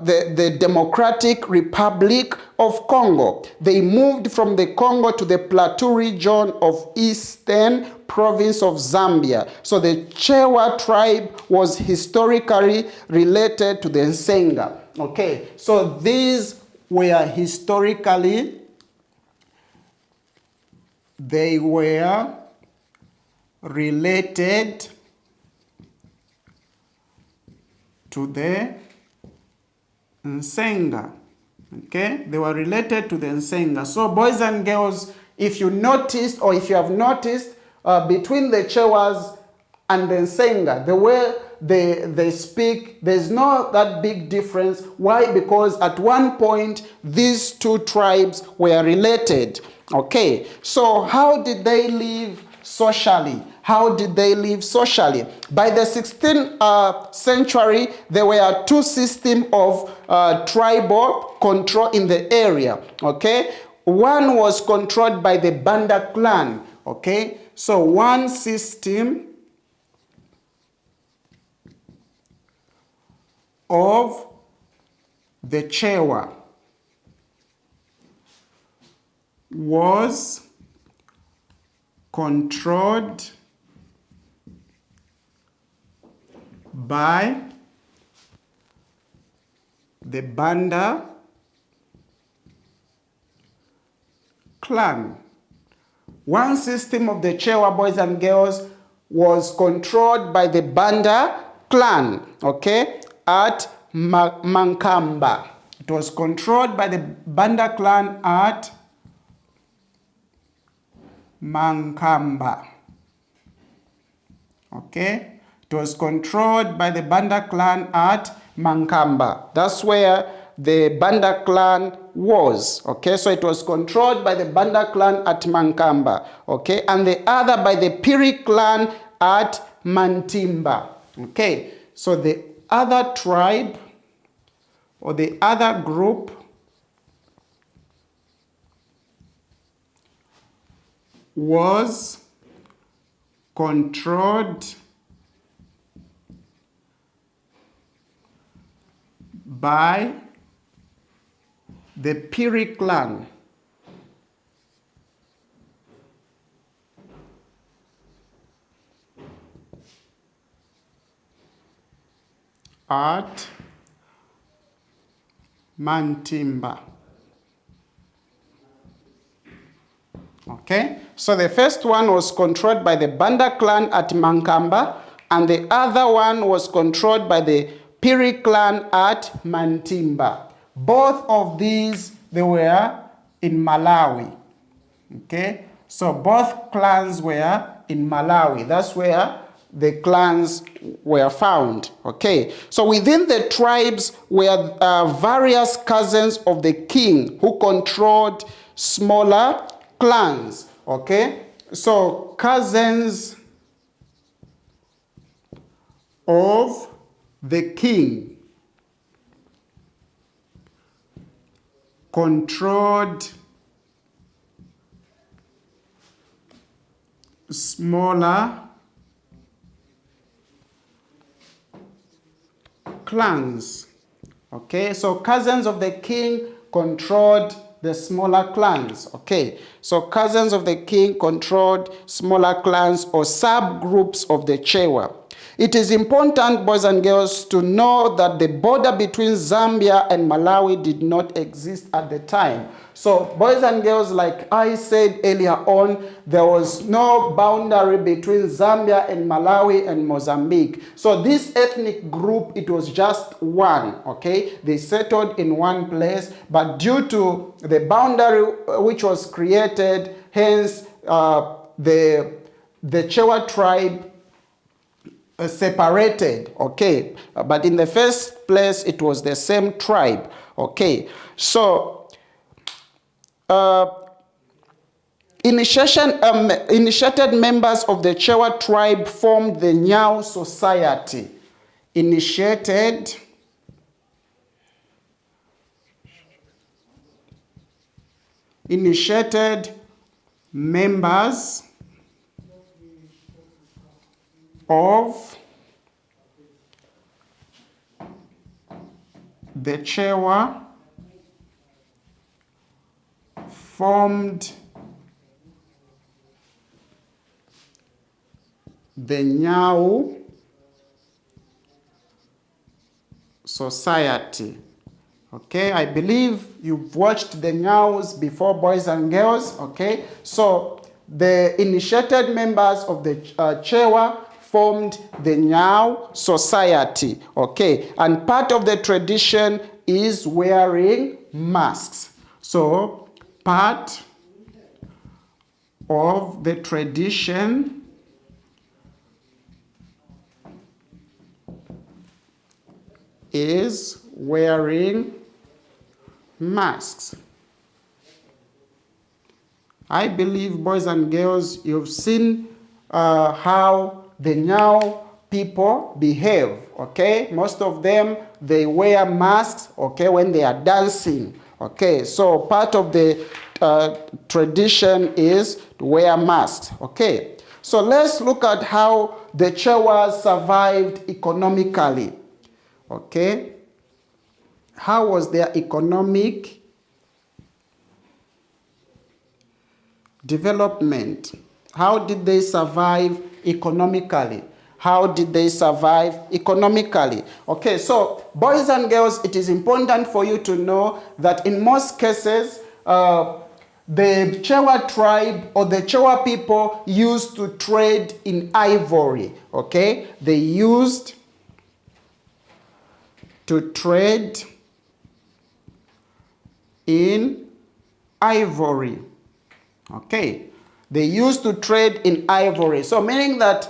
the Democratic Republic of Congo. They moved from the Congo to the Plateau region of Eastern Province of Zambia. So the Chowa tribe was historically related to the Nsenga. Okay, so these were historically they were related to the Nsenga. Okay, they were related to the Nsenga. So boys and girls, if you noticed or if you have noticed, between the Chowas and the Nsenga, the way they speak, there's not that big difference. Why? Because at one point, these two tribes were related. Okay, so how did they live socially? How did they live socially? By the 16th century, there were two systems of tribal control in the area. Okay, one was controlled by the Banda clan. Okay, so one system of the Chowa was controlled by the Banda clan. One system of the Chowa, boys and girls, was controlled by the Banda clan, okay, at Mankamba. It was controlled by the Banda clan at Mankamba. Okay, it was controlled by the Banda clan at Mankamba. That's where the Banda clan was. Okay, so it was controlled by the Banda clan at Mankamba. Okay, and the other by the Piri clan at Mantimba. Okay, so the other tribe or the other group was controlled by the Piri clan at Mantimba. Okay, so the first one was controlled by the Banda clan at Mankamba, and the other one was controlled by the Piri clan at Mantimba. Both of these, they were in Malawi. Okay, so both clans were in Malawi. That's where the clans were found. Okay, so within the tribes were various cousins of the king who controlled smaller clans. Okay, so cousins of the king controlled smaller clans. Okay, so cousins of the king controlled the smaller clans. Okay, so cousins of the king controlled smaller clans or subgroups of the Chowa. It is important, boys and girls, to know that the border between Zambia and Malawi did not exist at the time. So, boys and girls, like I said earlier on, there was no boundary between Zambia and Malawi and Mozambique. So, this ethnic group, it was just one, okay? They settled in one place, but due to the boundary which was created, hence the Chowa tribe separated, okay, but in the first place it was the same tribe. Okay, so initiated members of the Chowa tribe formed the Nyau Society. Initiated members of the Chowa formed the Nyau Society. Okay, I believe you've watched the Nyaus before, boys and girls. Okay, so the initiated members of the Chowa formed the Nyao society, okay? And part of the tradition is wearing masks. So, part of the tradition is wearing masks. I believe, boys and girls, you've seen how the Nyao people behave, okay? Most of them, they wear masks, okay, when they are dancing, okay? So part of the tradition is to wear masks, okay? So let's look at how the Chowas survived economically, okay? How was their economic development? How did they survive economically? How did they survive economically? Okay, so boys and girls, it is important for you to know that in most cases, the Chowa tribe or the Chowa people used to trade in ivory, okay? They used to trade in ivory, okay? They used to trade in ivory. So meaning that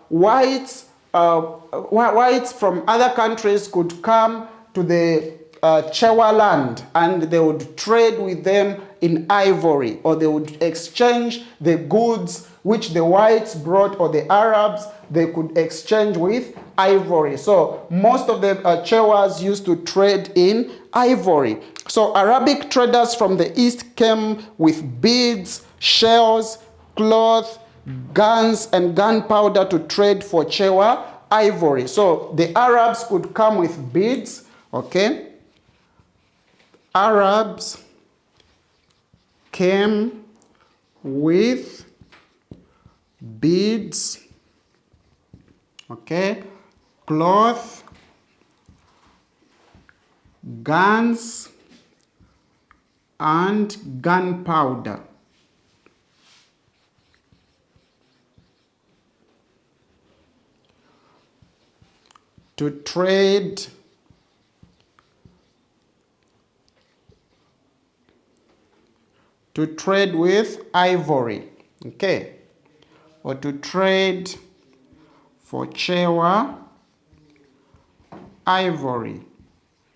whites from other countries could come to the Chowa land and they would trade with them in ivory, or they would exchange the goods which the whites brought, or the Arabs, they could exchange with ivory. So most of the Chowas used to trade in ivory. So Arabic traders from the east came with beads, shells, cloth, guns, and gunpowder to trade for Chowa ivory. So the Arabs could come with beads, okay? Arabs came with beads, okay? Cloth, guns, and gunpowder. To trade with ivory, okay, or to trade for Chowa ivory.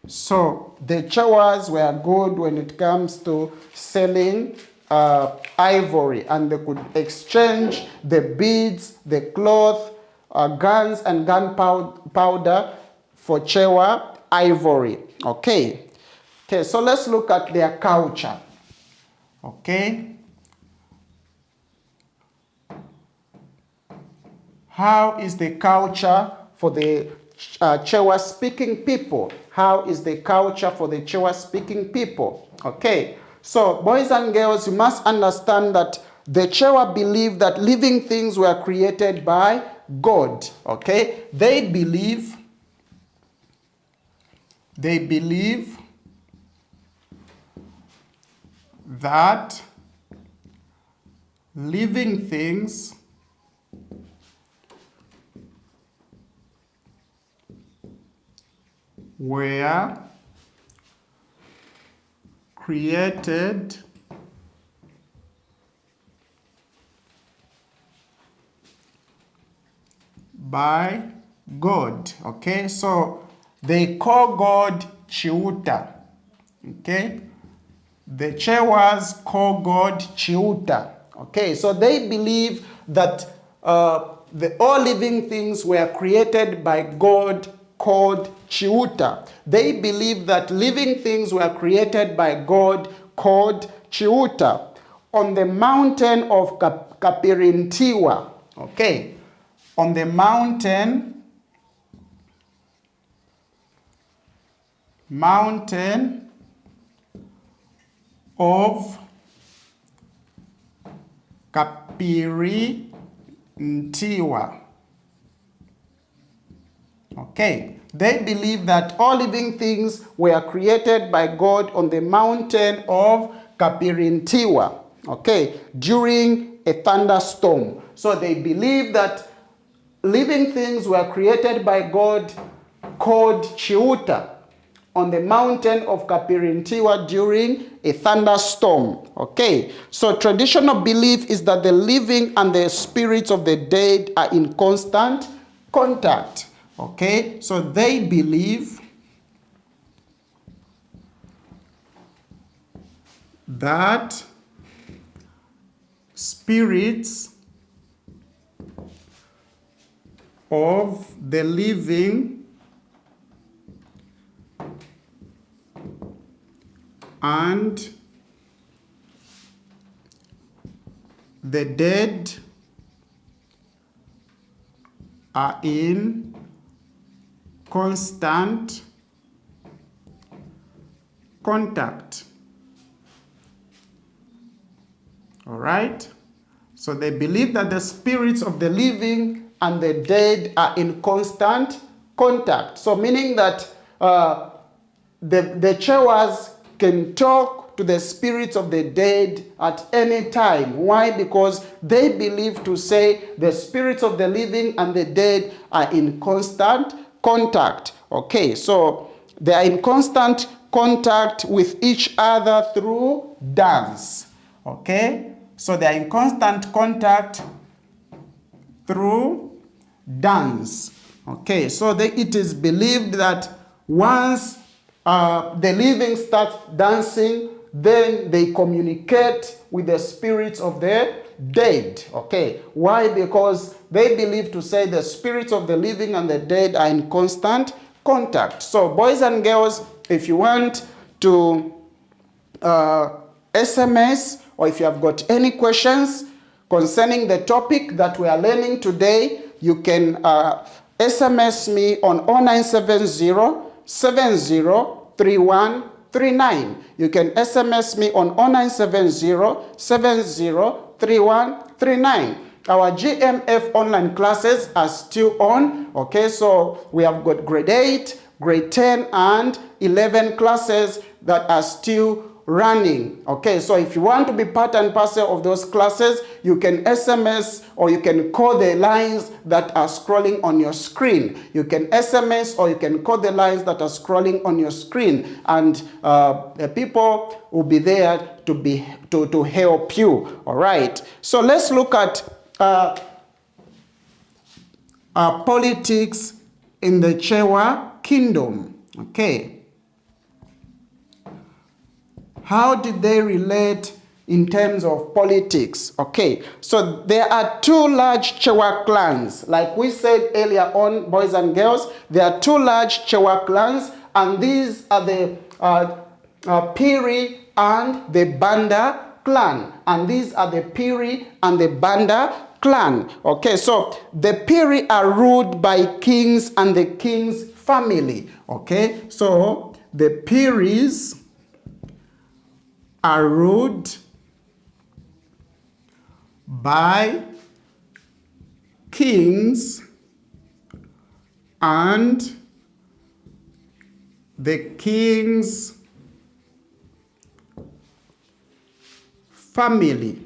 So the Chowas were good when it comes to selling ivory, and they could exchange the beads, the cloth, guns, and gunpowder for Chowa ivory. Okay. Okay, so let's look at their culture. Okay. How is the culture for the Chowa speaking people? How is the culture for the Chowa speaking people? Okay. So, boys and girls, you must understand that the Chowa believe that living things were created by God. Okay. They believe that living things were created by God. Okay, so they call God Chiuta. Okay, the Chowas call God Chiuta. Okay, so they believe that all living things were created by God called Chiuta. They believe that living things were created by God called Chiuta on the mountain of Kapirintiwa. Okay, on the mountain of Kapirintiwa. Okay, they believe that all living things were created by God on the mountain of Kapirintiwa. okay, during a thunderstorm. So they believe that living things were created by God called Chiuta on the mountain of Kapirintiwa during a thunderstorm. Okay, so traditional belief is that the living and the spirits of the dead are in constant contact. Okay, so they believe that spirits of the living and the dead are in constant contact. All right? So they believe that the spirits of the living and the dead are in constant contact. So meaning that the Chowas can talk to the spirits of the dead at any time. Why? Because they believe to say the spirits of the living and the dead are in constant contact. Okay, so they are in constant contact with each other through dance. Okay, so they are in constant contact through dance. Okay, so it is believed that once the living starts dancing, then they communicate with the spirits of the dead. Okay, why? Because they believe to say the spirits of the living and the dead are in constant contact. So boys and girls, if you want to SMS, or if you have got any questions concerning the topic that we are learning today, you can SMS me on 0970 703139. You can SMS me on 0970 703139. Our GMF online classes are still on. Okay, so we have got grade 8, grade 10, and 11 classes that are still running. Okay, so if you want to be part and parcel of those classes, you can SMS or you can call the lines that are scrolling on your screen. You can SMS or you can call the lines that are scrolling on your screen, and the people will be there to help you. All right, so let's look at politics in the Chowa kingdom. Okay, how did they relate in terms of politics? Okay, so there are two large Chowa clans. Like we said earlier on, boys and girls, there are two large Chowa clans, and these are the Piri and the Banda clan. And these are the Piri and the Banda clan. Okay, so the Piri are ruled by kings and the king's family. Okay, so the Piris are ruled by kings and the king's family.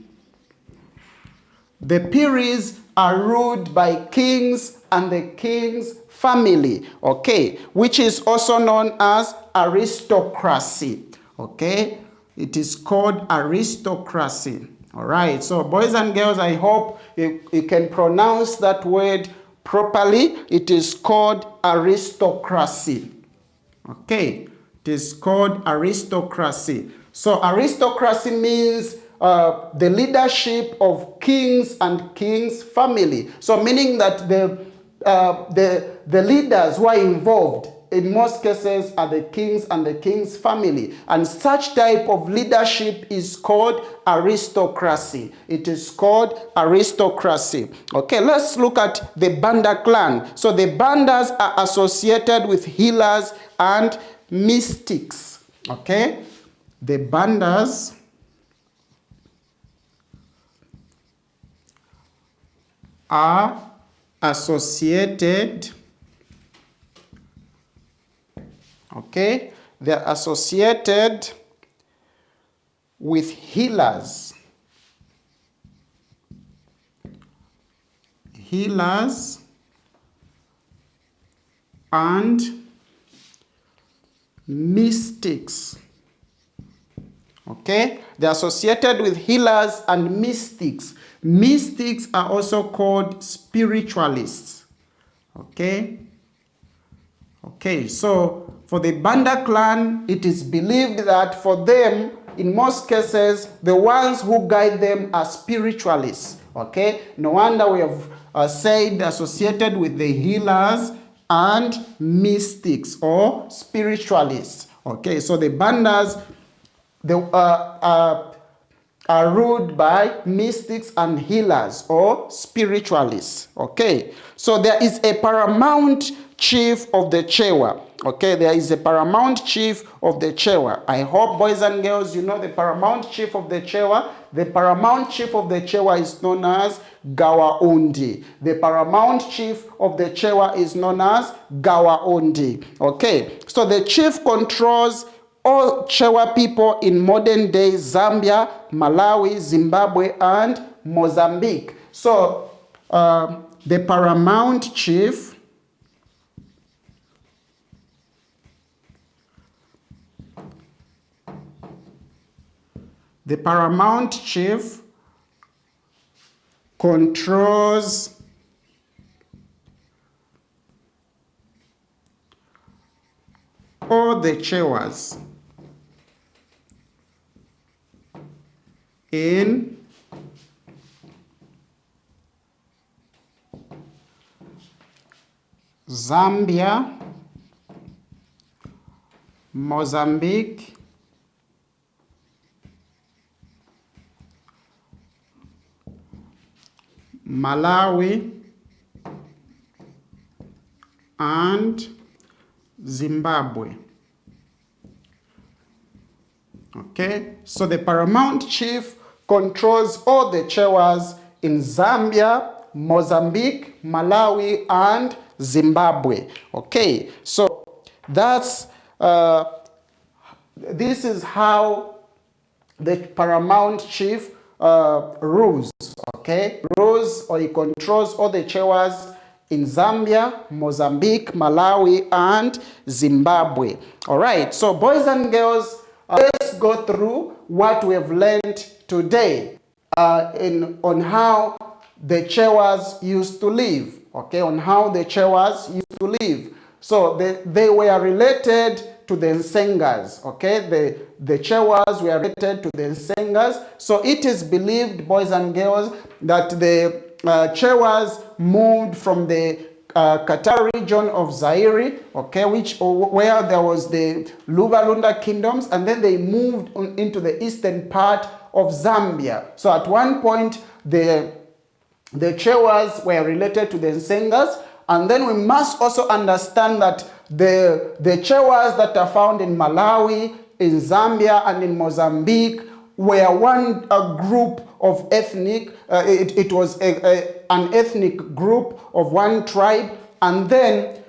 The Piris are ruled by kings and the king's family, okay, which is also known as aristocracy. Okay, it is called aristocracy. All right, so boys and girls, I hope you can pronounce that word properly. It is called aristocracy. Okay, it is called aristocracy. So aristocracy means the leadership of kings and kings' family. So meaning that the leaders who are involved in most cases are the kings and the king's family. And such type of leadership is called aristocracy. It is called aristocracy. Okay, let's look at the Banda clan. So the Bandas are associated with healers and mystics. Okay, the Bandas are associated, okay, they're associated with healers healers and mystics. Okay, they're associated with healers and mystics. Mystics are also called spiritualists. Okay. Okay, so for the Banda clan, it is believed that for them, in most cases, the ones who guide them are spiritualists. Okay, no wonder we have said associated with the healers and mystics or spiritualists. Okay, so the Bandas are ruled by mystics and healers or spiritualists. Okay, so there is a paramount chief of the Chowa. Okay, there is a paramount chief of the Chowa. I hope, boys and girls, you know the paramount chief of the Chowa. The paramount chief of the Chowa is known as Gawaundi. The paramount chief of the Chowa is known as Gawaundi. Okay, so the chief controls all Chowa people in modern day Zambia, Malawi, Zimbabwe, and Mozambique. So the paramount chief controls all the Chowas in Zambia, Mozambique, Malawi, and Zimbabwe. Okay, so the paramount chief controls all the Chowas in Zambia, Mozambique, Malawi, and Zimbabwe. Okay, so that's this is how the paramount chief rules. Okay, rules or he controls all the Chowas in Zambia, Mozambique, Malawi, and Zimbabwe. All right, so boys and girls, let's go through what we have learned today on how the Chowas used to live. Okay, on how the Chowas used to live. So they were related to the Nsengas. Okay, the Chowas were related to the Nsengas. So it is believed, boys and girls, that the Chowas moved from the Qatar region of Zaire, okay, where there was the Lubalunda kingdoms, and then they moved into the eastern part of Zambia. So at one point, the Chowas were related to the Nsengas, and then we must also understand that the Chowas that are found in Malawi, in Zambia, and in Mozambique were one group of ethnic, it was an ethnic group of one tribe, and then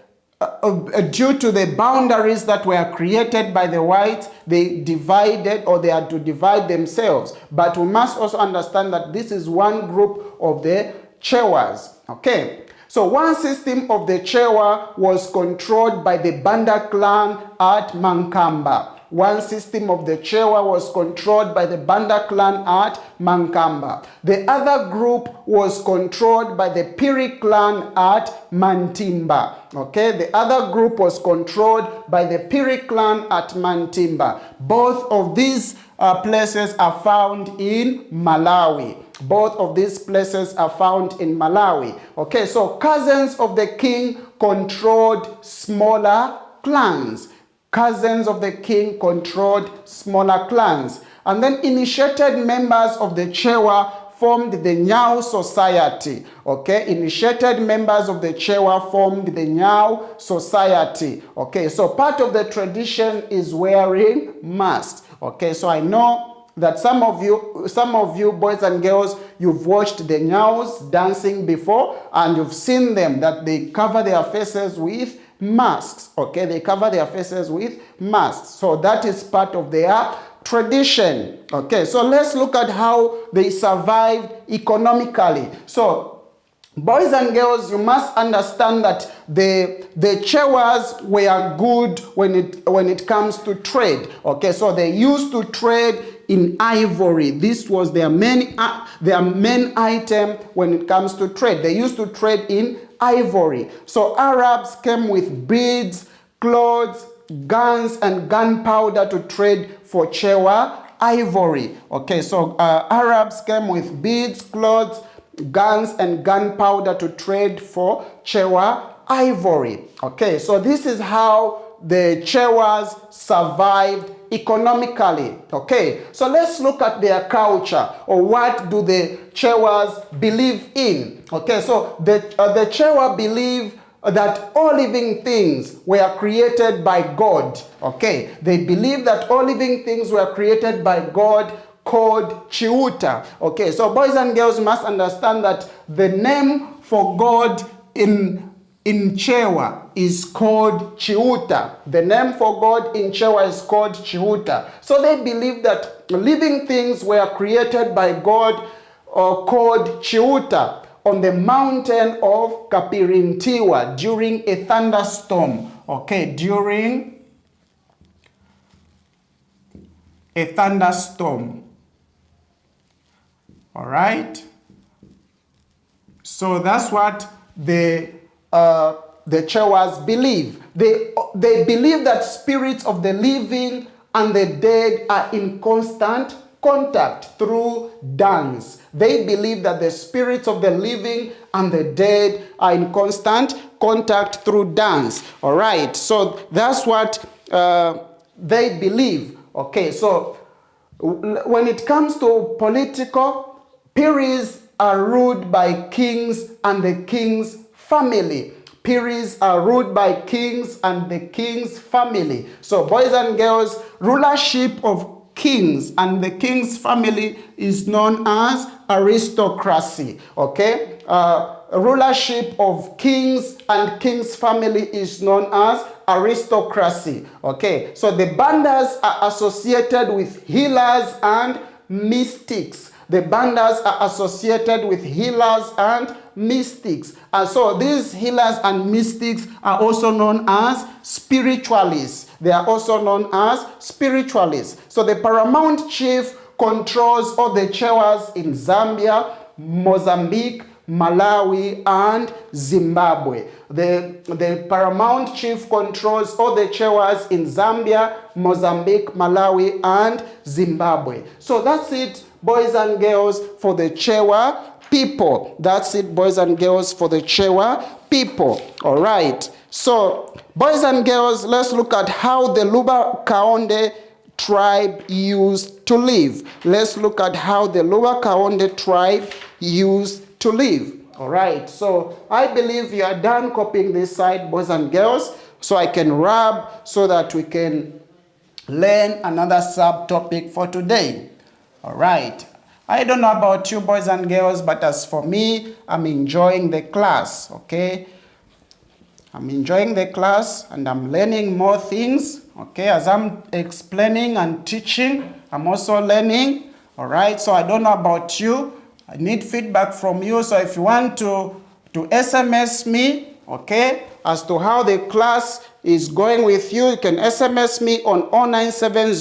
due to the boundaries that were created by the whites, they divided, or they had to divide themselves. But we must also understand that this is one group of the Chowas. Okay, so one system of the Chowa was controlled by the Banda clan at Mankamba. One system of the Chowa was controlled by the Banda clan at Mankamba. The other group was controlled by the Piri clan at Mantimba. Okay, the other group was controlled by the Piri clan at Mantimba. Both of these places are found in Malawi. Both of these places are found in Malawi. Okay, so cousins of the king controlled smaller clans. Cousins of the king controlled smaller clans. And then initiated members of the Chowa formed the Nyau society. Okay, initiated members of the Chowa formed the Nyau society. Okay, so part of the tradition is wearing masks. Okay, so I know that some of you boys and girls, you've watched the Nyaus dancing before, and you've seen them, that they cover their faces with masks. Okay, they cover their faces with masks. So that is part of their tradition. Okay, so let's look at how they survived economically. So Boys and girls, you must understand that the Chowas were good when it comes to trade. Okay, so they used to trade in ivory. This was their main item when it comes to trade. They used to trade in ivory. So Arabs came with beads, clothes, guns, and gunpowder to trade for Chowa ivory. Okay, so Arabs came with beads, clothes, guns, and gunpowder to trade for Chowa ivory. Okay, so this is how the Chowas survived economically. Okay, so let's look at their culture, or what do the Chowas believe in. Okay, so the Chowa believe that all living things were created by God. Okay, they believe that all living things were created by God, called Chiuta. Okay, so boys and girls must understand that the name for God in Chowa is called Chiuta. The name for God in Chowa is called Chiuta. So they believe that living things were created by God, or called Chiuta, on the mountain of Kapirintiwa during a thunderstorm. Okay, during a thunderstorm. All right. So that's what the Chowas believe. They believe that spirits of the living and the dead are in constant contact through dance. They believe that the spirits of the living and the dead are in constant contact through dance. All right. So that's what they believe. Okay. So when it comes to political, Peris are ruled by kings and the king's family. Peris are ruled by kings and the king's family. So boys and girls, rulership of kings and the king's family is known as aristocracy. Okay, rulership of kings and king's family is known as aristocracy. Okay, so the Bandas are associated with healers and mystics. The Bandas are associated with healers and mystics. And so these healers and mystics are also known as spiritualists. They are also known as spiritualists. So the paramount chief controls all the Chowas in Zambia, Mozambique, Malawi, and Zimbabwe. The paramount chief controls all the Chowas in Zambia, Mozambique, Malawi, and Zimbabwe. So that's it, boys and girls, for the Chowa people. That's it, boys and girls, for the Chowa people. All right. So, boys and girls, let's look at how the Luba Kaonde tribe used to live. Let's look at how the Luba Kaonde tribe used to live. All right. So, I believe you are done copying this side, boys and girls, so I can rub so that we can learn another subtopic for today. All right. I don't know about you, boys and girls, but as for me, I'm enjoying the class, okay? I'm enjoying the class and I'm learning more things, okay? As I'm explaining and teaching, I'm also learning, all right? So I don't know about you. I need feedback from you. So if you want to SMS me, okay, as to how the class is going with you, you can SMS me on 0970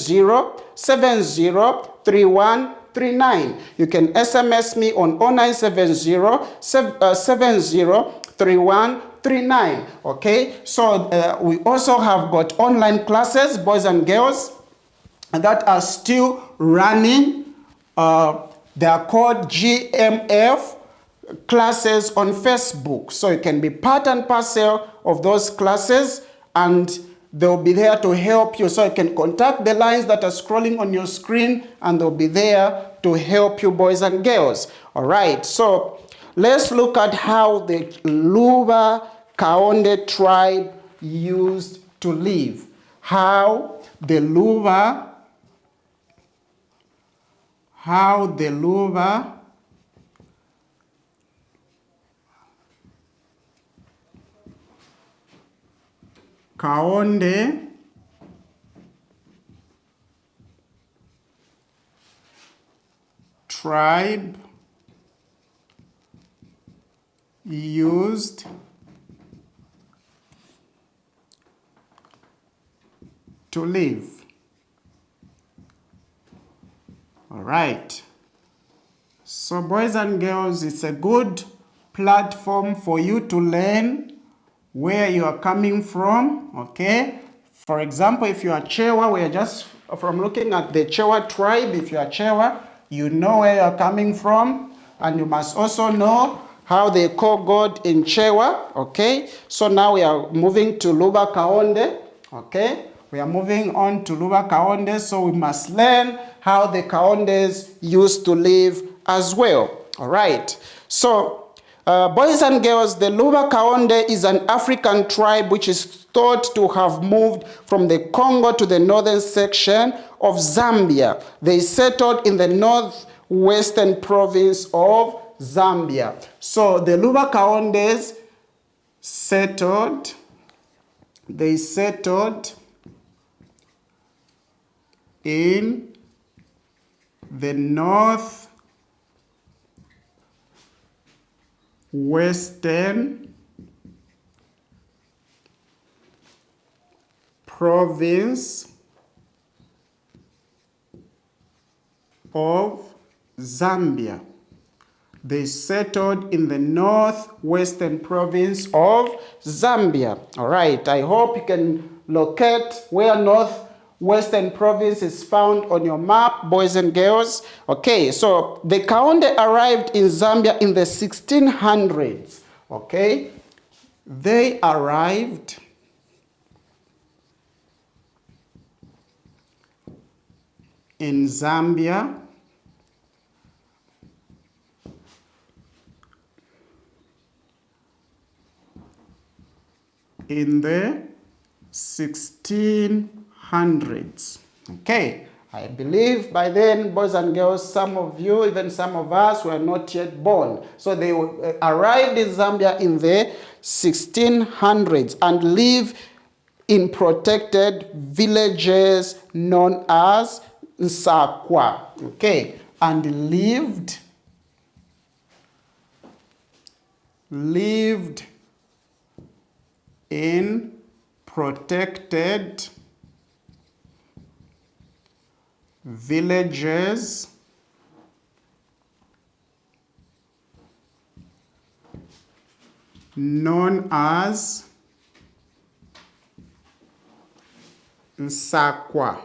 703139. You can SMS me on 0970 703139. Okay, so we also have got online classes, boys and girls, that are still running. They are called GMF classes on Facebook. So you can be part and parcel of those classes, and they'll be there to help you. So you can contact the lines that are scrolling on your screen, and they'll be there to help you, boys and girls. All right, so let's look at how the Luba Kaonde tribe used to live. How the Luba Kaonde tribe used to live. All right. So boys and girls, it's a good platform for you to learn where you are coming from, okay? For example, if you are Chowa, we are just from looking at the Chowa tribe. If you are Chowa, you know where you are coming from, and you must also know how they call God in Chowa, okay? So now we are moving to Luba Kaonde, okay? We are moving on to Luba Kaonde, so we must learn how the Kaondes used to live as well, all right? So, boys and girls, the Luba Kaonde is an African tribe which is thought to have moved from the Congo to the northern section of Zambia. They settled in the northwestern province of Zambia. So the Luba Kaondes settled in the northwestern province of Zambia. They settled in the northwestern province of Zambia. All right, I hope you can locate where northwestern province is found on your map, boys and girls. Okay, so the Kaonde arrived in Zambia in the 1600s. Okay, they arrived in Zambia in the 1600s. Okay, I believe by then, boys and girls, some of you, even some of us, were not yet born. So they arrived in Zambia in the 1600s and live in protected villages known as Nsakwa. Okay, and lived in protected villages known as Nsakwa.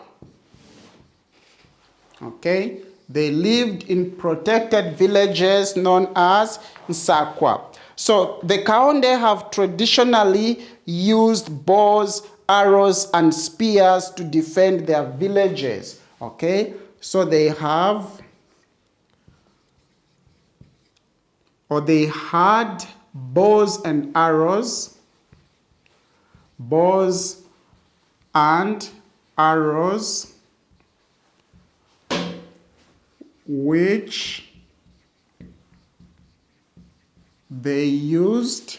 Okay, they lived in protected villages known as Nsakwa. So the Kaonde have traditionally used bows, arrows, and spears to defend their villages. Okay, so they had bows and arrows, which they used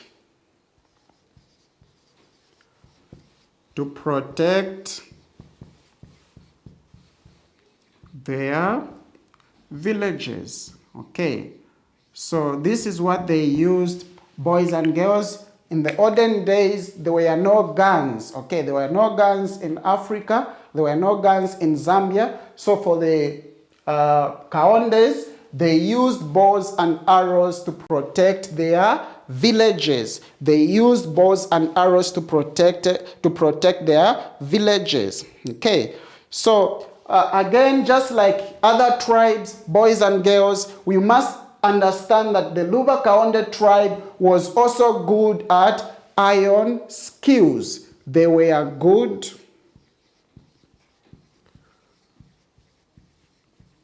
to protect their villages. Okay, so this is what they used, boys and girls. In the olden days, there were no guns. Okay, there were no guns in Africa. There were no guns in Zambia. So for the Kaondes, they used bows and arrows to protect their villages. They used bows and arrows to protect their villages. Okay, so again, just like other tribes, boys and girls, we must understand that the Luba Kaonde tribe was also good at iron skills. They were good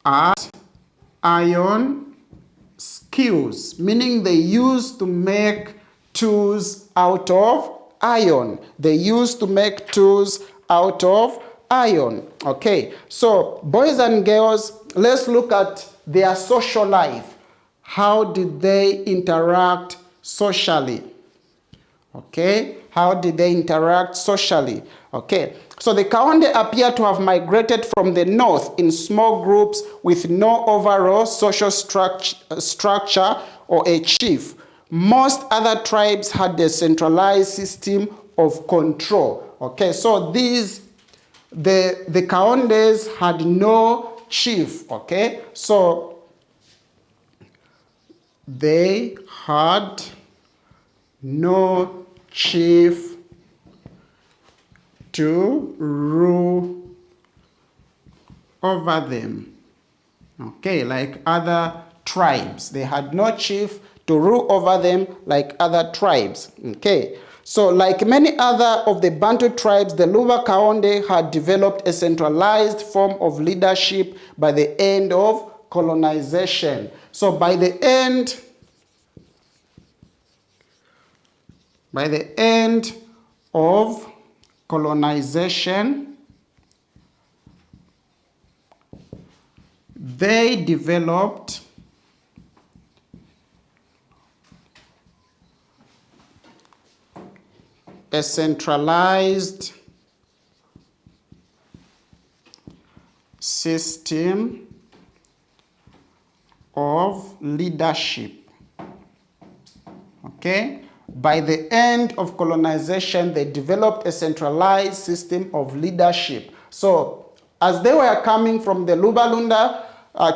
at iron skills, meaning they used to make tools out of iron. They used to make tools out of iron. Okay, so boys and girls, let's look at their social life. How did they interact socially? Okay, how did they interact socially? Okay, so the Kaonde appear to have migrated from the north in small groups with no overall social structure or a chief. most other tribes had a centralized system of control. Okay, so the Kaondes had no chief. Okay, so they had no chief to rule over them. Okay, like other tribes. They had no chief to rule over them like other tribes. Okay, so like many other of the Bantu tribes, the Luba Kaonde had developed a centralized form of leadership by the end of colonization. So by the end of colonization, they developed a centralized system of leadership. Okay? By the end of colonization, they developed a centralized system of leadership. So, as they were coming from the Lubalunda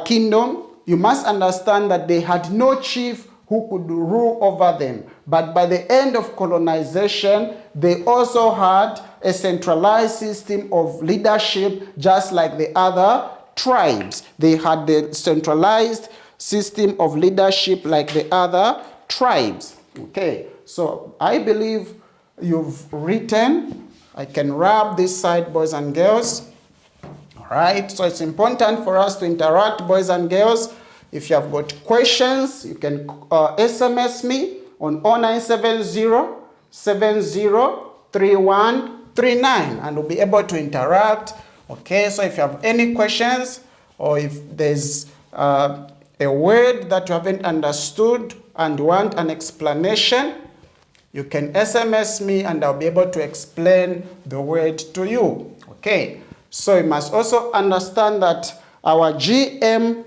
kingdom, you must understand that they had no chief who could rule over them. But by the end of colonization, they also had a centralized system of leadership, just like the other tribes. They had the centralized system of leadership like the other tribes. Okay, so I believe you've written. I can wrap this side, boys and girls. All right, so it's important for us to interact, boys and girls. If you have got questions, you can SMS me on 0970 703139 and we'll be able to interact. Okay, so if you have any questions or if there's a word that you haven't understood and want an explanation, you can SMS me and I'll be able to explain the word to you. Okay, so you must also understand that our GMF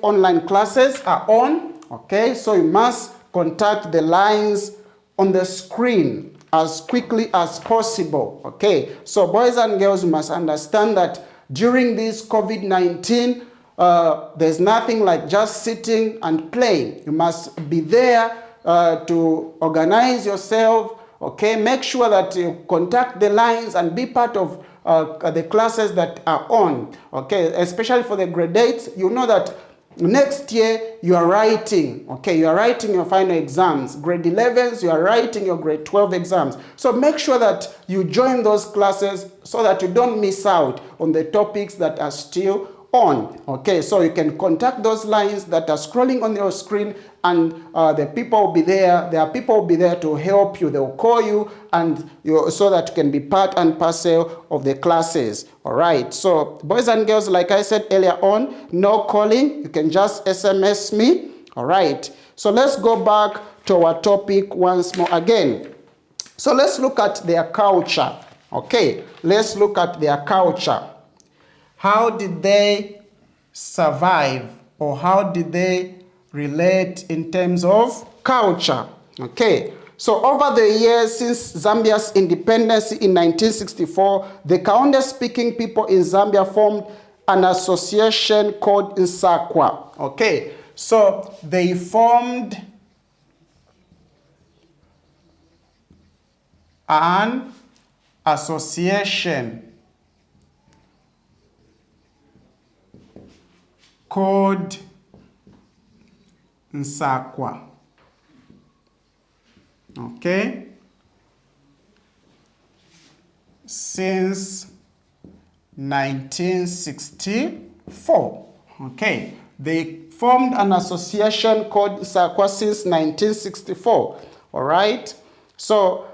online classes are on. Okay, so you must contact the lines on the screen as quickly as possible. Okay, so boys and girls, you must understand that during this COVID-19, there's nothing like just sitting and playing. You must be there to organize yourself. Okay, make sure that you contact the lines and be part of the classes that are on. Okay, especially for the grade 8, you know that next year you are writing. Okay, you are writing your final exams. Grade 11s, you are writing your grade 12 exams. So make sure that you join those classes so that you don't miss out on the topics that are still on. Okay, so you can contact those lines that are scrolling on your screen and the people will be there. There are people will be there to help you. They will call you and so that you can be part and parcel of the classes. All right, so boys and girls, like I said earlier on, no calling. You can just SMS me. All right, so let's go back to our topic once more again. So let's look at their culture. Okay, let's look at their culture. How did they survive or how did they relate in terms of culture? Okay, so over the years since Zambia's independence in 1964, the Kaonde-speaking people in Zambia formed an association called Nsakwa. Okay, so they formed an association called Nsakwa. Okay, since 1964. Okay, they formed an association called Nsakwa since 1964. All right, so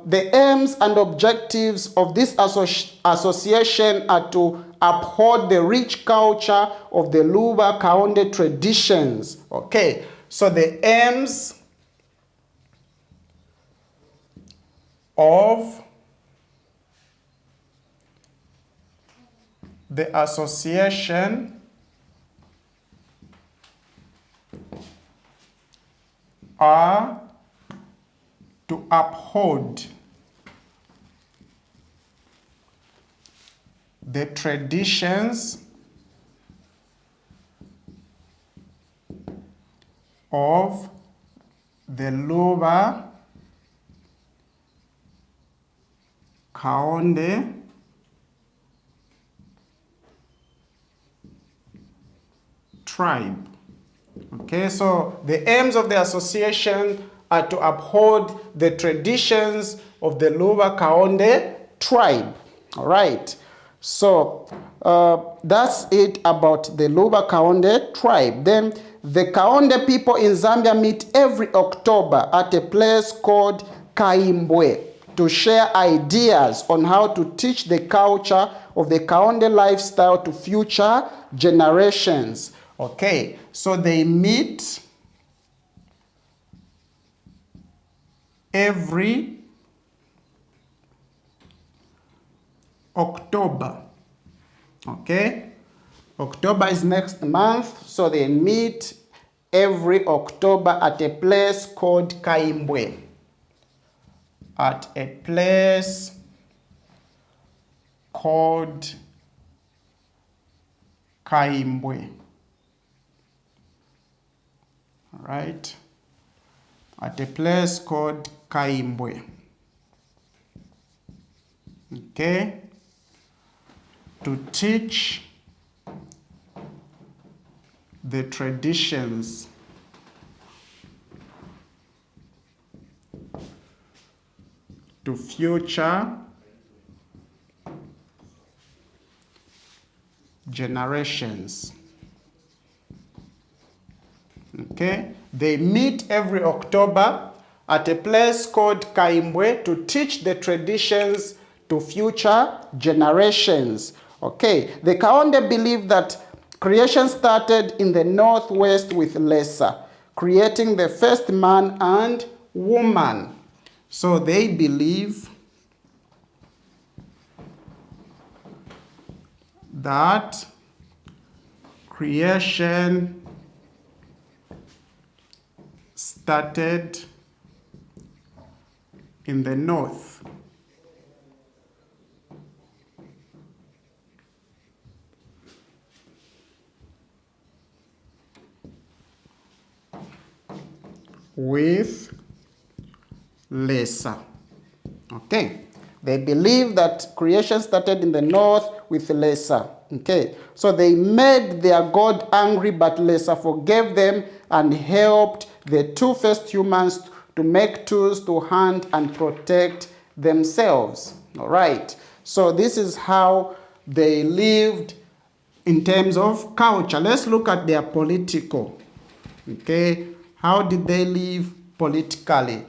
the aims and objectives of this association are to uphold the rich culture of the Luba Kaonde traditions. Okay, so the aims of the association are to uphold the traditions of the Luba Kaonde tribe. Okay, so the aims of the association are to uphold the traditions of the Luba Kaonde tribe. All right, so that's it about the Luba Kaonde tribe. Then the Kaonde people in Zambia meet every October at a place called Kaimbwe to share ideas on how to teach the culture of the Kaonde lifestyle to future generations. Okay, so they meet every October. Okay, October is next month, so they meet every October at a place called Kaimbwe. At a place called Kaimbwe. All right, at a place called Kaimbwe. Okay, to teach the traditions to future generations. Okay, they meet every October at a place called Kaimbwe to teach the traditions to future generations. Okay, the Kaonde believe that creation started in the northwest with Lesa, creating the first man and woman. So they believe that creation started in the north. With Lesa. Okay, they believe that creation started in the north with Lesa. Okay, so they made their God angry, but Lesa forgave them and helped the two first humans to make tools to hunt and protect themselves. All right, so this is how they lived in terms of culture. Let's look at their political. Okay, how did they live politically?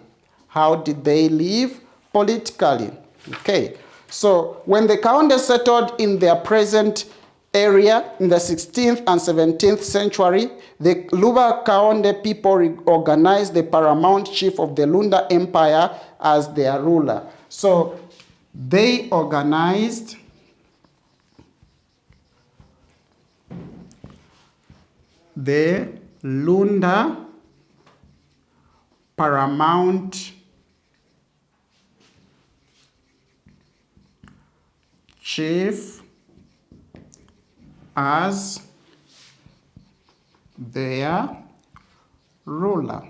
How did they live politically? Okay, so when the Kaonde settled in their present area in the 16th and 17th century, the Luba Kaonde people organized the paramount chief of the Lunda Empire as their ruler. So they organized the Lunda paramount chief as their ruler.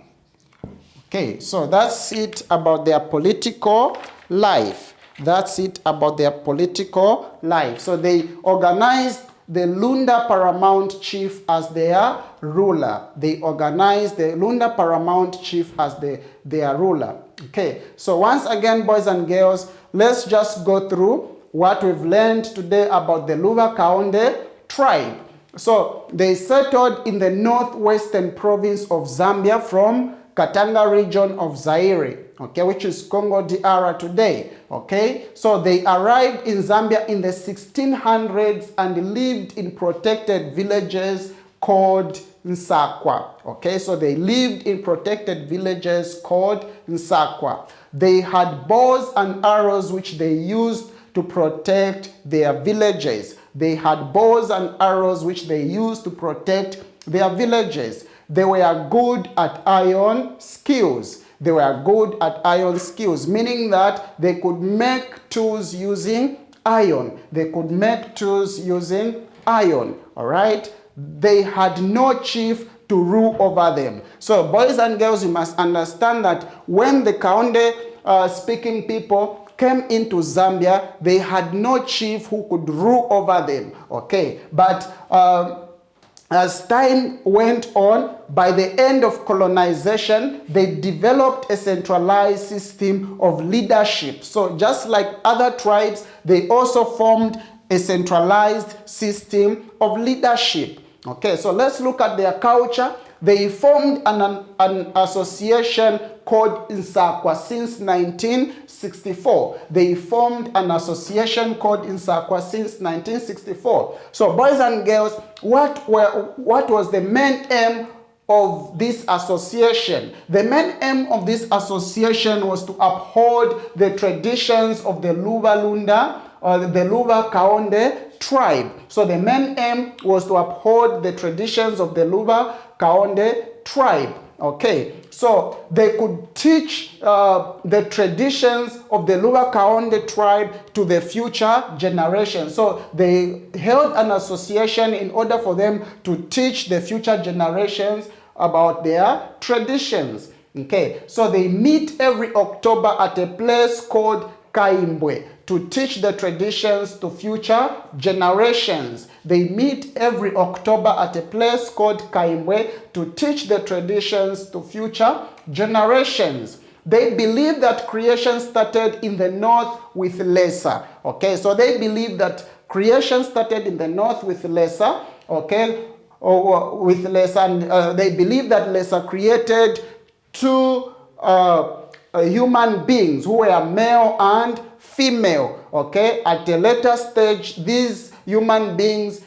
Okay, so that's it about their political life. That's it about their political life. So they organized the Lunda paramount chief as their ruler. They organized the Lunda paramount chief as their ruler. Okay, so once again, boys and girls, let's just go through what we've learned today about the Luba Kaonde tribe. So they settled in the northwestern province of Zambia from Katanga region of Zaire, okay, which is Congo DR today, okay? So they arrived in Zambia in the 1600s and lived in protected villages called Nsakwa, okay? So they lived in protected villages called Nsakwa. They had bows and arrows which they used to protect their villages. They had bows and arrows which they used to protect their villages. They were good at iron skills. They were good at iron skills, meaning that they could make tools using iron. They could make tools using iron, all right? They had no chief to rule over them. So boys and girls, you must understand that when the Kaonde speaking people came into Zambia, they had no chief who could rule over them, okay? But as time went on, by the end of colonization, they developed a centralized system of leadership. So just like other tribes, they also formed a centralized system of leadership. Okay, so let's look at their culture. They formed an association called Insakwa since 1964. They formed an association called Insakwa since 1964. So boys and girls, what was the main aim of this association? The main aim of this association was to uphold the traditions of the Luba Lunda or the Luba Kaonde tribe. So the main aim was to uphold the traditions of the Luba Kaonde tribe. Okay, so they could teach the traditions of the Luba Kaonde tribe to the future generation. So they held an association in order for them to teach the future generations about their traditions. Okay, so they meet every October at a place called Kaimbwe to teach the traditions to future generations. They meet every October at a place called Kaimbwe to teach the traditions to future generations. They believe that creation started in the north with Lesa. Okay, so they believe that creation started in the north with Lesa. Okay, or with Lesa, and they believe that Lesa created two human beings who were male and female. Okay, at a later stage, these human beings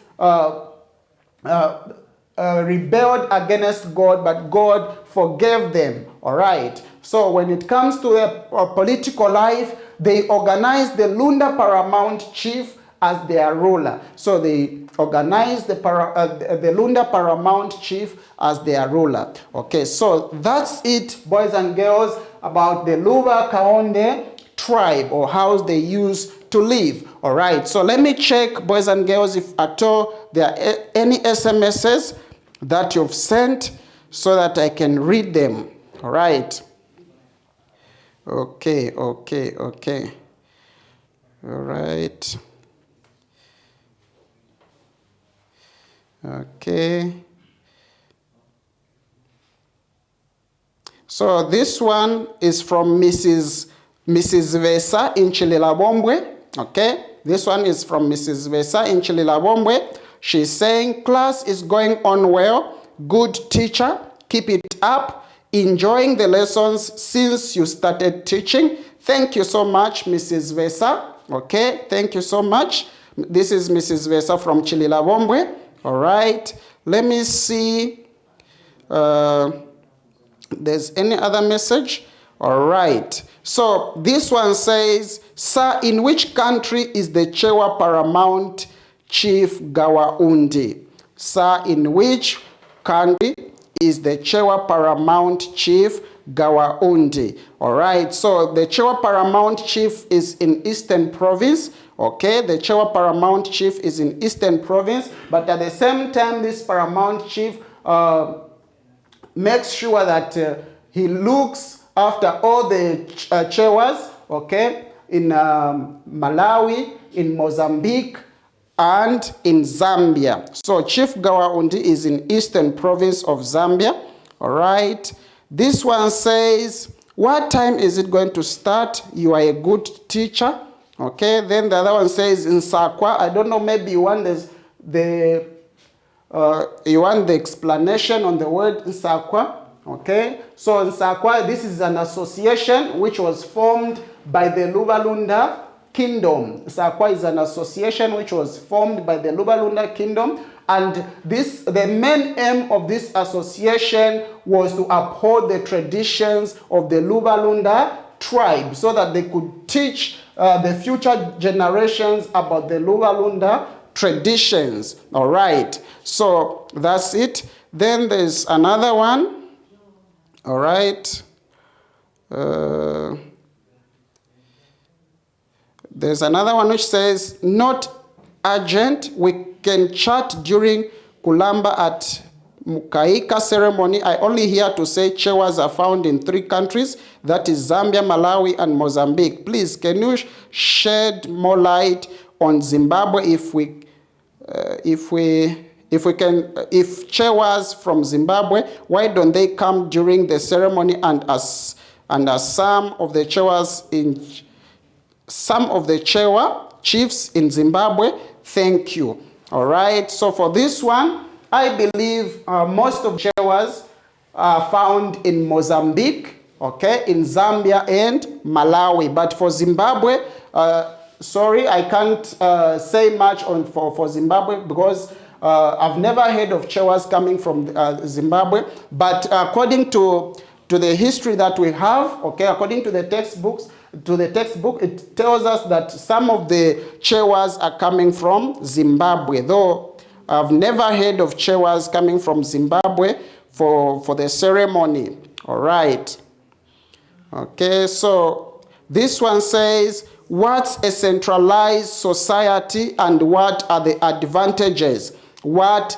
rebelled against God, but God forgave them. All right. So when it comes to a political life, they organized the Lunda Paramount Chief as their ruler. So they organized the Lunda Paramount Chief as their ruler. Okay, so that's it, boys and girls, about the Luba Kaonde tribe, or how they used to live. All right, so let me check, boys and girls, if at all there are any SMSs that you've sent so that I can read them. All right. Okay. All right. Okay. So this one is from Mrs. Vesa in Chililabombwe. Okay. This one is from Mrs. Vesa in Chililabombwe. She's saying, class is going on well. Good teacher. Keep it up. Enjoying the lessons since you started teaching. Thank you so much, Mrs. Vesa. Okay. Thank you so much. This is Mrs. Vesa from Chililabombwe. All right, let me see. There's any other message? All right, so this one says, sir, in which country is the Chowa Paramount Chief Gawaundi? Sir, in which country is the Chowa Paramount Chief Gawaundi? All right, so the Chowa Paramount Chief is in Eastern Province. Okay, the Chowa Paramount Chief is in Eastern Province, but at the same time, this Paramount Chief makes sure that he looks after all the Chowas, okay, in Malawi, in Mozambique, and in Zambia. So Chief Gawaundi is in Eastern Province of Zambia. All right, this one says, what time is it going to start? You are a good teacher. Okay, then the other one says in Sakwa. I don't know, maybe you want the explanation on the word Sakwa. Okay, so in Sakwa, this is an association which was formed by the Lubalunda Kingdom. Sakwa is an association which was formed by the Lubalunda Kingdom, and the main aim of this association was to uphold the traditions of the Lubalunda tribe, so that they could teach the future generations about the Lubalunda traditions. All right, so that's it. Then there's another one. All right. There's another one which says, not urgent, we can chat during Kulamba at Mukaika ceremony. I only here to say Chowas are found in 3 countries, that is Zambia, Malawi, and Mozambique. Please, can you shed more light on Zimbabwe if Chowas from Zimbabwe, why don't they come during the ceremony and as some of the Chowa chiefs in Zimbabwe? Thank you. All right, so for this one, I believe most of Chowas are found in Mozambique, okay, in Zambia and Malawi. But for Zimbabwe, sorry, I can't say much for Zimbabwe because I've never heard of Chowas coming from Zimbabwe. But according to the history that we have, okay, according to the textbook, it tells us that some of the Chowas are coming from Zimbabwe, though I've never heard of Chowas coming from Zimbabwe for the ceremony. All right. Okay, so this one says, what's a centralized society and what are the advantages? What's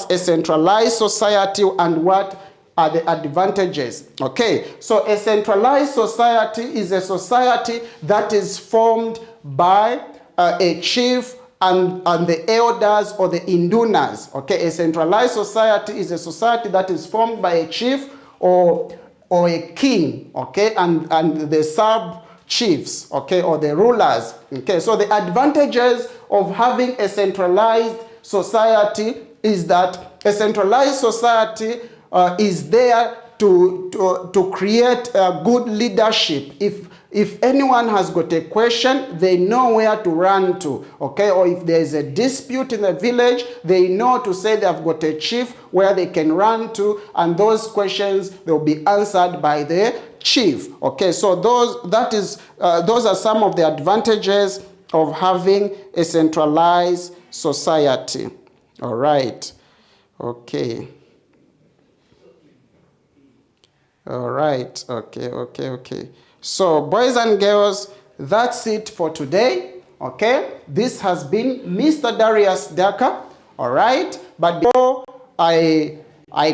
a centralized society and what are the advantages? Okay, so a centralized society is a society that is formed by a chief and the elders or the indunas. Okay, a centralized society is a society that is formed by a chief or a king, okay, and the sub chiefs, okay, or the rulers. Okay, so the advantages of having a centralized society is that a centralized society is there to create good leadership. If anyone has got a question, they know where to run to, okay? Or if there's a dispute in the village, they know to say they've got a chief where they can run to, and those questions will be answered by the chief, okay? So those are some of the advantages of having a centralized society. All right, okay. All right, okay. So, boys and girls, that's it for today, okay? This has been Mr. Darius Daka, all right? But before I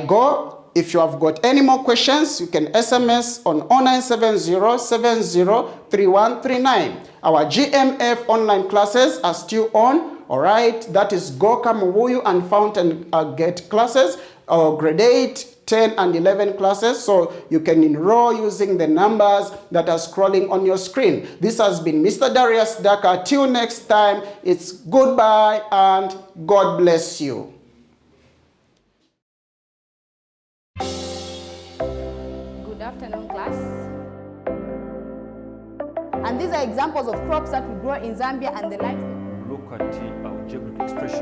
go, if you have got any more questions, you can SMS on 0970703139. Our GMF online classes are still on, all right? That is Goca, MUBUYU, and Fountain Gate classes, grade 8, 10 and 11 classes, so you can enroll using the numbers that are scrolling on your screen. This has been Mr. Darius Daka. Till next time, it's goodbye and God bless you. Good afternoon, class. And these are examples of crops that we grow in Zambia and the livestock. Look at our geographic expression.